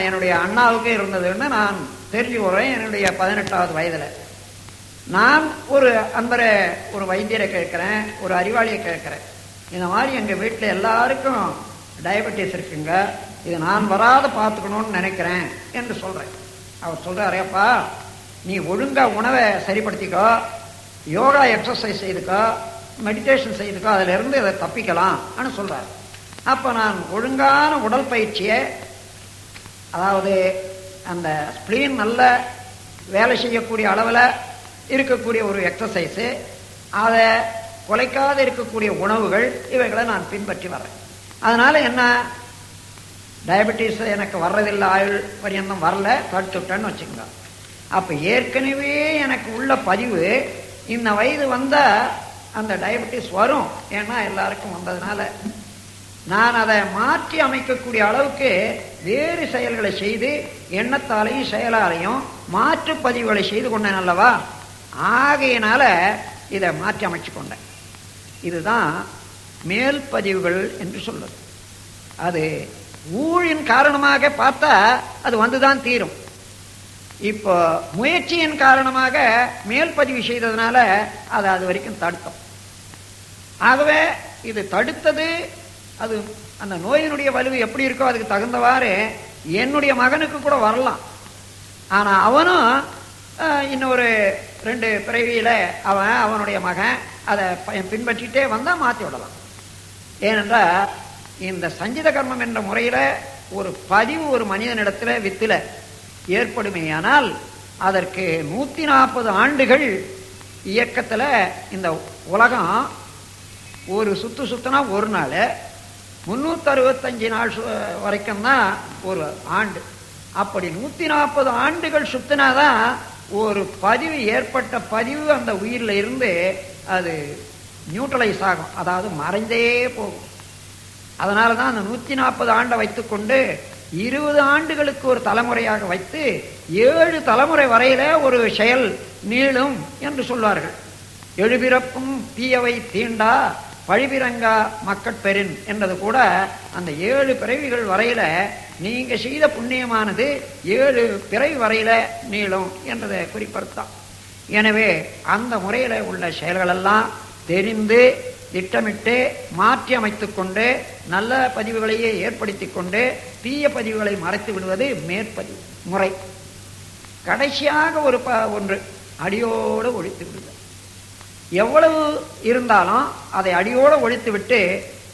என்னுடைய அண்ணாவுக்கு இருந்ததுன்னு நான் தெரிஞ்சு போகிறேன். என்னுடைய 18வது வயதில் நான் ஒரு அன்பரை, ஒரு வைத்தியரை கேட்குறேன், ஒரு அறிவாளியை கேட்குறேன், இந்த மாதிரி எங்கள் வீட்டில் எல்லாருக்கும் டயபெட்டிஸ் இருக்குங்க, இது நான் வராத பார்த்துக்கணும்னு நினைக்கிறேன் என்று சொல்கிறேன். அவர் சொல்கிறாரு, அப்பா நீ ஒழுங்காக உணவை சரிப்படுத்திக்கோ, யோகா எக்ஸசைஸ் செய்துக்கோ, மெடிடேஷன் செய்துக்கோ, அதிலிருந்து அதை தப்பிக்கலாம்னு சொல்கிறார். அப்போ நான் ஒழுங்கான உடல் பயிற்சியை, அதாவது அந்த ஸ்பிளீன் நல்ல வேலை செய்யக்கூடிய அளவில் இருக்கக்கூடிய ஒரு எக்ஸசைஸு, அதை குலைக்காத இருக்கக்கூடிய உணவுகள், இவைகளை நான் பின்பற்றி வர்றேன். அதனால் என்ன, டயபெட்டிஸ் எனக்கு வர்றதில்லை, ஆயுள் பரியந்தம் வரல, தடுத்துட்டேன்னு வச்சுக்கோங்க. அப்போ ஏற்கனவே எனக்கு உள்ள பதிவு இந்த வயது வந்தால் அந்த டயபெட்டிஸ் வரும், ஏன்னா எல்லாருக்கும் வந்ததுனால நான் அதை மாற்றி அமைக்கக்கூடிய அளவுக்கு வேறு செயல்களை செய்து எண்ணத்தாலையும் செயலாலையும் மாற்று பதிவுகளை செய்து கொண்டேன் அல்லவா. ஆகையினால இதை மாற்றி அமைச்சு கொண்டேன். இதுதான் மேல் பதிவுகள் என்று சொல்வது. அது ஊழின் காரணமாக பார்த்தா அது வந்துதான் தீரும். இப்போ முயற்சியின் காரணமாக மேல் பதிவு செய்ததுனால அதை அது வரைக்கும் தடுத்தோம். ஆகவே இது தடுத்தது, அது அந்த நோயினுடைய வலுவு எப்படி இருக்கோ அதுக்கு தகுந்தவாறு என்னுடைய மகனுக்கு கூட வரலாம். ஆனால் அவனும் இன்னொரு 2 பிறவியில் அவனுடைய மகன் அதை பின்பற்றிட்டே வந்தால் மாற்றி விடலாம். ஏனென்றால் இந்த சஞ்சித கர்மம் என்ற முறையில் ஒரு பதிவு ஒரு மனிதனிடத்தில் வித்தில் ஏற்படுமேயானால் அதற்கு 140 ஆண்டுகள் இயக்கத்தில் இந்த உலகம் ஒரு சுத்துனா ஒரு நாள், 365 நாள் வரைக்கும் தான் ஒரு ஆண்டு. அப்படி 140 ஆண்டுகள் சுத்தினாதான் ஒரு பதிவு, ஏற்பட்ட பதிவு அந்த உயிரில் இருந்து அது நியூட்ரலைஸ் ஆகும், அதாவது மறைந்தே போகும். அதனால தான் அந்த 140 ஆண்டை வைத்துக்கொண்டு 20 ஆண்டுகளுக்கு ஒரு தலைமுறையாக வைத்து 7 தலைமுறை வரையில ஒரு செயல் நீளும் என்று சொல்வார்கள். எழுபிறப்பும் தீயவை தீண்டா பழிபிறங்கா மக்கட்பெறின் என்றது கூட அந்த 7 பிறவிகள் வரையில நீங்க செய்த புண்ணியமானது 7 பிறவி வரையில நீளும் என்றதை குறிப்பிடுத்தான். எனவே அந்த முறையில உள்ள செயல்களெல்லாம் தெரிந்து திட்டமிட்டு மாற்றி அமைத்துக் கொண்டு நல்ல பதிவுகளையே ஏற்படுத்தி கொண்டு தீய பதிவுகளை மறைத்து விடுவது மேற்பதிவு முறை. கடைசியாக ஒன்று அடியோடு ஒழித்து விடுவது. எவ்வளவு இருந்தாலும் அதை அடியோடு ஒழித்து விட்டு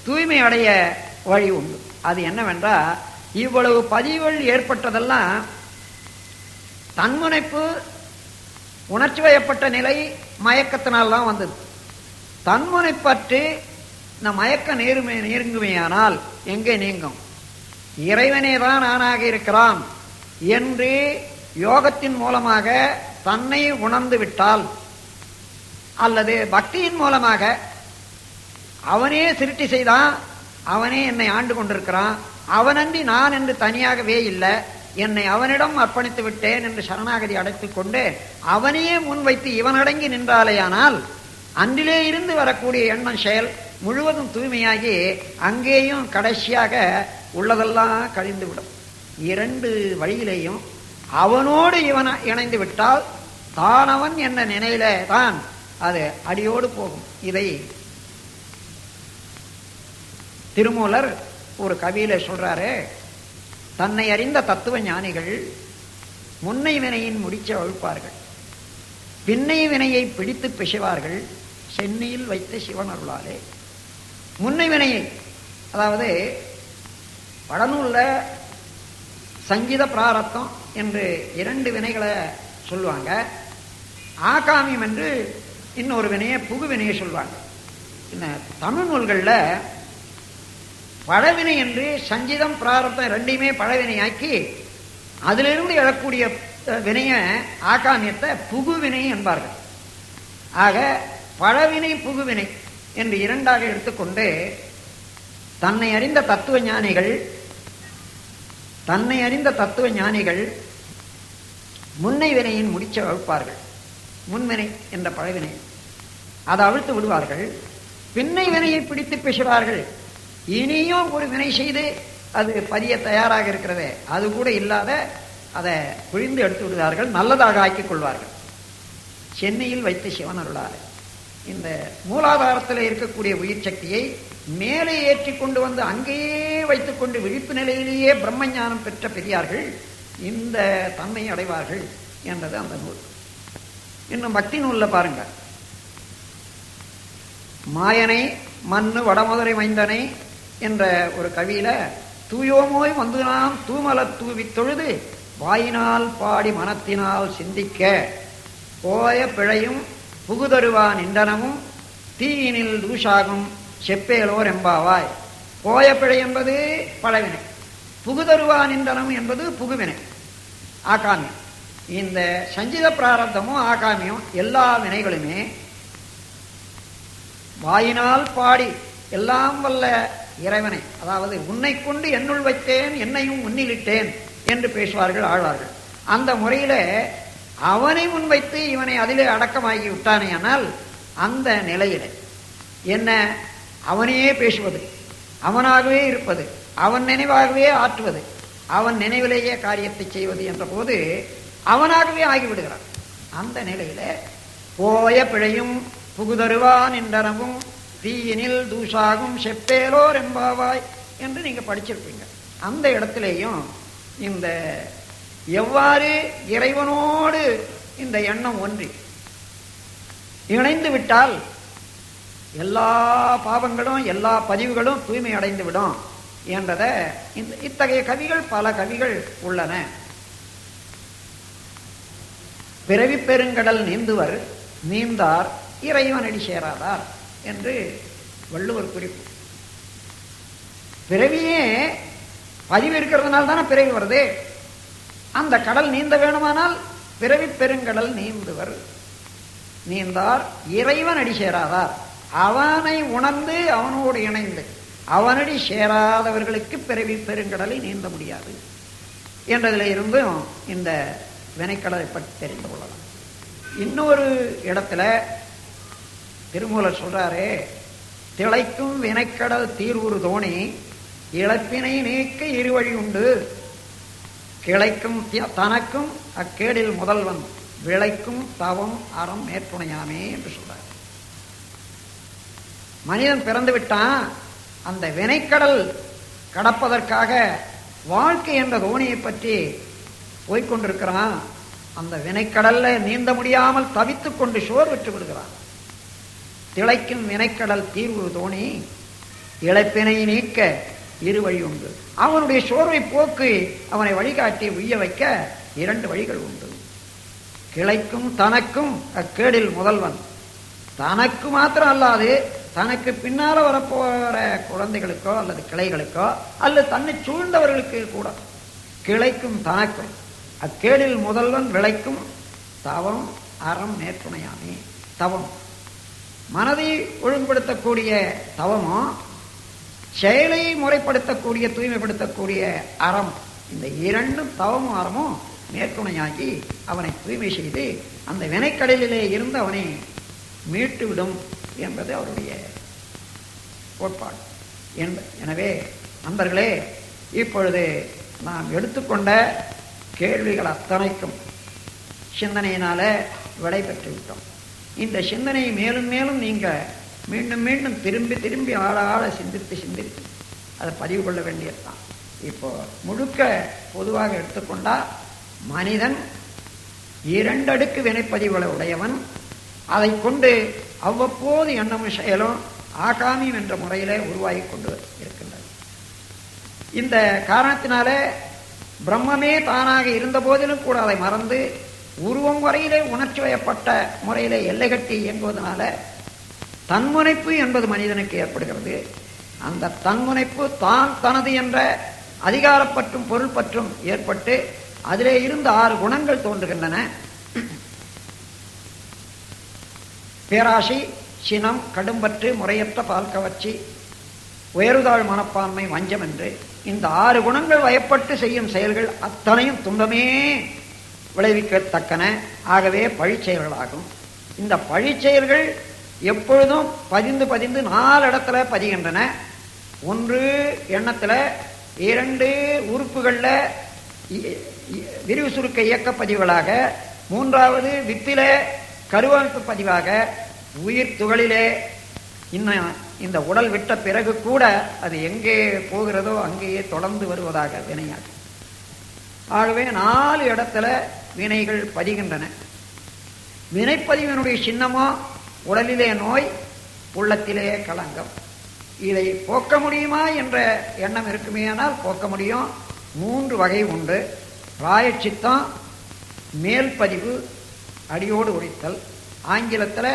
தூய்மை அடைய வழி உண்டு. அது என்னவென்றால், இவ்வளவு பதிவுகள் ஏற்பட்டதெல்லாம் தன்முனைப்பு, உணர்ச்சி வயப்பட்ட நிலை மயக்கத்தினால்தான் வந்தது. தன்முனைப்பற்று இந்த மயக்க நீங்குமையானால் எங்கே நீங்கும்? இறைவனே தான் நானாக இருக்கிறான் என்று யோகத்தின் மூலமாக தன்னை உணர்ந்து விட்டால், அல்லது பக்தியின் மூலமாக அவனே சிருஷ்டி செய்தான், அவனே என்னை ஆண்டு கொண்டிருக்கிறான், அவனன்றி நான் என்று தனியாகவே இல்லை, என்னை அவனிடம் அர்ப்பணித்து விட்டேன் என்று சரணாகதி அடைத்துக் கொண்டு அவனையே முன்வைத்து இவன் அடங்கி நின்றாலேயானால் அன்றிலே இருந்து வரக்கூடிய எண்ணம் செயல் முழுவதும் தூய்மையாகி அங்கேயும் கடைசியாக உள்ளதெல்லாம் கழிந்துவிடும். 2 வழியிலேயும் அவனோடு இவன் இணைந்து விட்டால் தானவன் என்ற நினையில தான் அது அடியோடு போகும். இதை திருமூலர் ஒரு கவியில சொல்றாரு. தன்னை அறிந்த தத்துவ ஞானிகள் முன்னை வினையின் முடிச்ச வகுப்பார்கள், பின்னை வினையை பிடித்து பிசைவார்கள், சென்னியில் வைத்த சிவன் அருளாலே. முன்னை வினையை, அதாவது வடநூல்ல சங்கீத பிராரத்தம் என்று 2 வினைகளை சொல்லுவாங்க. ஆகாமியம் என்று இன்னொரு வினையை, புகு வினையை சொல்லுவாங்க. இந்த தமிழ் நூல்களில் பழவினை என்று சங்கீதம் பிராரத்தம் 2யுமே பழவினையாக்கி அதிலிருந்து எழக்கூடிய வினைய ஆகாமியத்தை புகு வினை என்பார்கள். ஆக பழவினை புகுவினை என்று 2ஆக எடுத்துக்கொண்டு தன்னை அறிந்த தத்துவ ஞானிகள் முன்னை வினையின் முடிச்ச வகுப்பார்கள். முன்வினை என்ற பழவினை அதை அவிழ்த்து விடுவார்கள். பின்னை வினையை பிடித்து பேசுவார்கள். இனியும் ஒரு வினை செய்து அது பதிய தயாராக இருக்கிறதே அது கூட இல்லாத அதை பிழிந்து எடுத்து விடுவார்கள், நல்லதாக ஆக்கிக் கொள்வார்கள். சென்னையில் வைத்த சிவன் அருளால் இந்த மூலாதாரத்தில் இருக்கக்கூடிய உயிர் சக்தியை மேலே ஏற்றி கொண்டு வந்து அங்கேயே வைத்துக்கொண்டு விழிப்பு நிலையிலேயே பிரம்மஞானம் பெற்ற பெரியார்கள் இந்த தன்மை அடைவார்கள் என்றது அந்த நூல். இன்னும் பக்தி நூல்ல பாருங்க, மாயனை மண்ணு வடமுதலை மைந்தனை என்ற ஒரு கவியில தூயோமோய் வந்து நாம் தூமலர் தூவி தொழுது வாயினால் பாடி மனத்தினால் சிந்திக்க போய பிழையும் புகுதருவான் இண்டனமும் தீயினில் தூஷாகும் செப்பேலோர் எம்பாவாய். போய பிழை என்பது பழவினை, புகுதருவான் இண்டனம் என்பது புகுவினை, ஆகாமியம். இந்த சஞ்சித பிராரப்தமும் ஆகாமியம் எல்லா வினைகளுமே வாயினால் பாடி எல்லாம் வல்ல இறைவனை, அதாவது உன்னை கொண்டு என்னுள் வைத்தேன் என்னையும் உன்னிலிட்டேன் என்று பேசுவார்கள் ஆழ்வார்கள். அந்த முறையில அவனை முன்வைத்து இவனை அதிலே அடக்கமாகி விட்டானே. ஆனால் அந்த நிலையில என்ன, அவனையே பேசுவது, அவனாகவே இருப்பது, அவன் நினைவாகவே ஆற்றுவது, அவன் நினைவிலேயே காரியத்தை செய்வது என்ற போது அவனாகவே ஆகிவிடுகிறான். அந்த நிலையில போய பிழையும் புகுதருவான் என்றனவும் தீயினில் தூஷாகும் செப்பேலோர் எம்பாவாய் என்று நீங்க படிச்சிருப்பீங்க. அந்த இடத்திலேயும் இந்த எவ்வாறு இறைவனோடு இந்த எண்ணம் ஒன்றி இணைந்து விட்டால் எல்லா பாவங்களும் எல்லா பதிவுகளும் தூய்மை அடைந்து விடும் என்றத இத்தகைய கவிகள் பல கவிகள் உள்ளன. பிறவி பெருங்கடல் நீந்துவர் நீந்தார் இறைவனடி சேராதார் என்று வள்ளுவர் குறிப்பு. பிறவியே பதிவு இருக்கிறதுனால தானே பிறவி வருது. அந்த கடல் நீந்த வேணுமானால் பிறவி பெருங்கடல் நீந்துவர் நீந்தார் இறைவனடி சேராதார். அவனை உணர்ந்து அவனோடு இணைந்து அவனடி சேராதவர்களுக்கு பிறவி பெருங்கடலை நீந்த முடியாது என்றதுல இருந்தும் இந்த வினைக்கடலை பற்றி தெரிந்து கொள்ளலாம். இன்னொரு இடத்துல திருமூலர் சொல்றாரே, திளைக்கும் வினைக்கடல் தீர்வுறு தோணி இழப்பினை நீக்க இருவழி உண்டு கிளைக்கும் தனக்கும் அக்கேடில் முதல்வன் விளைக்கும் தவம் அறம் மேற்குணையாமே என்று சொல்றார். மனிதன் பிறந்து விட்டான், அந்த வினைக்கடல் கடப்பதற்காக வாழ்க்கை என்ற தோணியை பற்றி போய்கொண்டிருக்கிறான். அந்த வினைக்கடல்ல நீந்த முடியாமல் தவித்துக் கொண்டு சோர்வற்று விடுகிறான். திளைக்கும் வினைக்கடல் தீர்வு தோணி இழப்பினை நீக்க இரு வழி உண்டு. அவனுடைய சோர்வை போக்கு அவனை வழிகாட்டி உய்ய வைக்க இரண்டு வழிகள் உண்டு. கிளைக்கும் தனக்கும் அக்கேடில் முதல்வன், தனக்கு மாத்திரம் அல்லாது தனக்கு பின்னால வரப்போற குழந்தைகளுக்கோ அல்லது கிளைகளுக்கோ அல்லது தன்னை சூழ்ந்தவர்களுக்கு கூட கிளைக்கும் தனக்கும் அக்கேடில் முதல்வன் விளைக்கும் தவம் அறம் மேற்குணையாமே. தவம் மனதை ஒழுங்குபடுத்தக்கூடிய தவமும் செயலை முறைப்படுத்தக்கூடிய தூய்மைப்படுத்தக்கூடிய அறம், இந்த இரண்டும் தவமும் அறமும் மேற்குணையாகி அவனை தூய்மை செய்து அந்த வினைக்கடலிலே இருந்து அவனை மீட்டுவிடும் என்பது அவருடைய கோட்பாடு. எனவே நண்பர்களே, இப்பொழுது நாம் எடுத்துக்கொண்ட கேள்விகள் அத்தனைக்கும் சிந்தனையினால விடை பெற்று விட்டோம். இந்த சிந்தனையை மேலும் மேலும் நீங்க மீண்டும் மீண்டும் திரும்பி திரும்பி ஆழ சிந்தித்து அதை பதிவு கொள்ள வேண்டியதுதான். இப்போ முழுக்க பொதுவாக எடுத்துக்கொண்டா மனிதன் 2 அடுக்கு வினைப்பதிவுகளை உடையவன். அதை கொண்டு அவ்வப்போது எண்ணமும் செயலும் ஆகாமியம் என்ற முறையிலே உருவாகி கொண்டு இருக்கின்றது. இந்த காரணத்தினாலே பிரம்மமே தானாக இருந்த போதிலும் கூட அதை மறந்து உருவம் வரையிலே உணர்ச்சி வயப்பட்ட முறையிலே எல்லை கட்டி இயங்குவதனால தன்முனைப்பு என்பது மனிதனுக்கு ஏற்படுகிறது. அந்த தன்முனைப்பு தான் தனது என்ற அதிகாரப்பற்றும் பொருள் பற்றும் ஏற்பட்டு அதிலே இருந்து 6 குணங்கள் தோன்றுகின்றன. பேராசை, சினம், கடும்பற்று, முறையற்ற பால் கவர்ச்சி, உயர்தாழ் மனப்பான்மை, வஞ்சம் என்று இந்த 6 குணங்கள் வயப்பட்டு செய்யும் செயல்கள் அத்தனையும் துன்பமே விளைவிக்கத்தக்கன. ஆகவே பழிச்செயல்களாகும். இந்த பழிச்செயல்கள் எப்பொழுதும் பதிந்து 4 இடத்துல பதிகின்றன. 1 எண்ணத்துல, 2 உறுப்புகள்ல விரிவு சுருக்க இயக்க பதிவுகளாக, 3வது வித்தில கருவமைப்பு பதிவாக, உயிர் துகளிலே இன்னும் இந்த உடல் விட்ட பிறகு கூட அது எங்கே போகிறதோ அங்கேயே தொடர்ந்து வருவதாக வினையாகும். ஆகவே 4 இடத்துல வினைகள் பதிகின்றன. வினைப்பதிவினுடைய சின்னமோ உடலிலே நோய், உள்ளத்திலே களங்கம். இதை போக்க முடியுமா என்ற எண்ணம் இருக்குமேயானால் போக்க முடியும். 3 வகை உண்டு. பிராயச்சித்தம், மேல் பதிவு, அடியோடு ஒழித்தல். ஆங்கிலத்தில்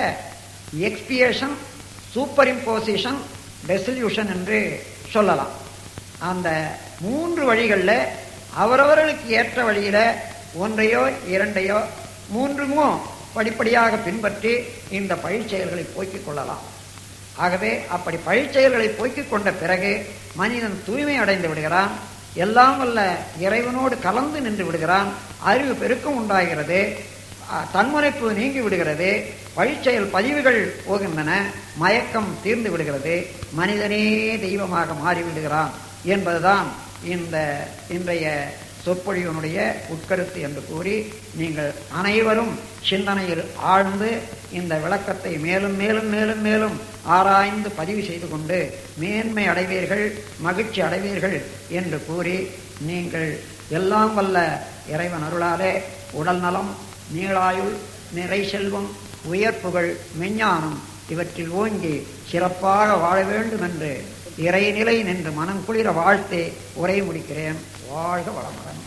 எக்ஸ்பியேஷன், சூப்பர் இம்போசிஷன், டெசல்யூஷன் என்று சொல்லலாம். அந்த 3 வழிகளில் அவரவர்களுக்கு ஏற்ற வழியில் 1ஐயோ 2ஐயோ 3மோ படிப்படியாக பின்பற்றி இந்த பழிச்செயல்களை போக்கிக் கொள்ளலாம். ஆகவே அப்படி பழிச்செயல்களை போக்கிக் கொண்ட பிறகு மனிதன் தூய்மை அடைந்து விடுகிறான். எல்லாம் வல்ல இறைவனோடு கலந்து நின்று விடுகிறான். அறிவு பெருக்கம் உண்டாகிறது. தன்முனைப்பு நீங்கி விடுகிறது. பழிச்செயல் பதிவுகள் போகின்றன. மயக்கம் தீர்ந்து விடுகிறது. மனிதனே தெய்வமாக மாறிவிடுகிறான் என்பதுதான் இன்றைய சொற்பொழிவனுடைய உட்கருத்து என்று கூறி, நீங்கள் அனைவரும் சிந்தனையில் ஆழ்ந்து இந்த விளக்கத்தை மேலும் மேலும் மேலும் மேலும் ஆராய்ந்து பதிவு செய்து கொண்டு மேன்மை அடைவீர்கள், மகிழ்ச்சி அடைவீர்கள் என்று கூறி, நீங்கள் எல்லாம் வல்ல இறைவன் அருளாலே உடல் நலம், நீளாயுள், நிறை செல்வம், உயர்ப்புகள், மெஞ்ஞானம் இவற்றில் ஓங்கி சிறப்பாக வாழ வேண்டும் என்று இறைநிலை நின்று மனம் குளிர வாழ்த்தே உரை முடிக்கிறேன். வாழ்க வளமுடன்.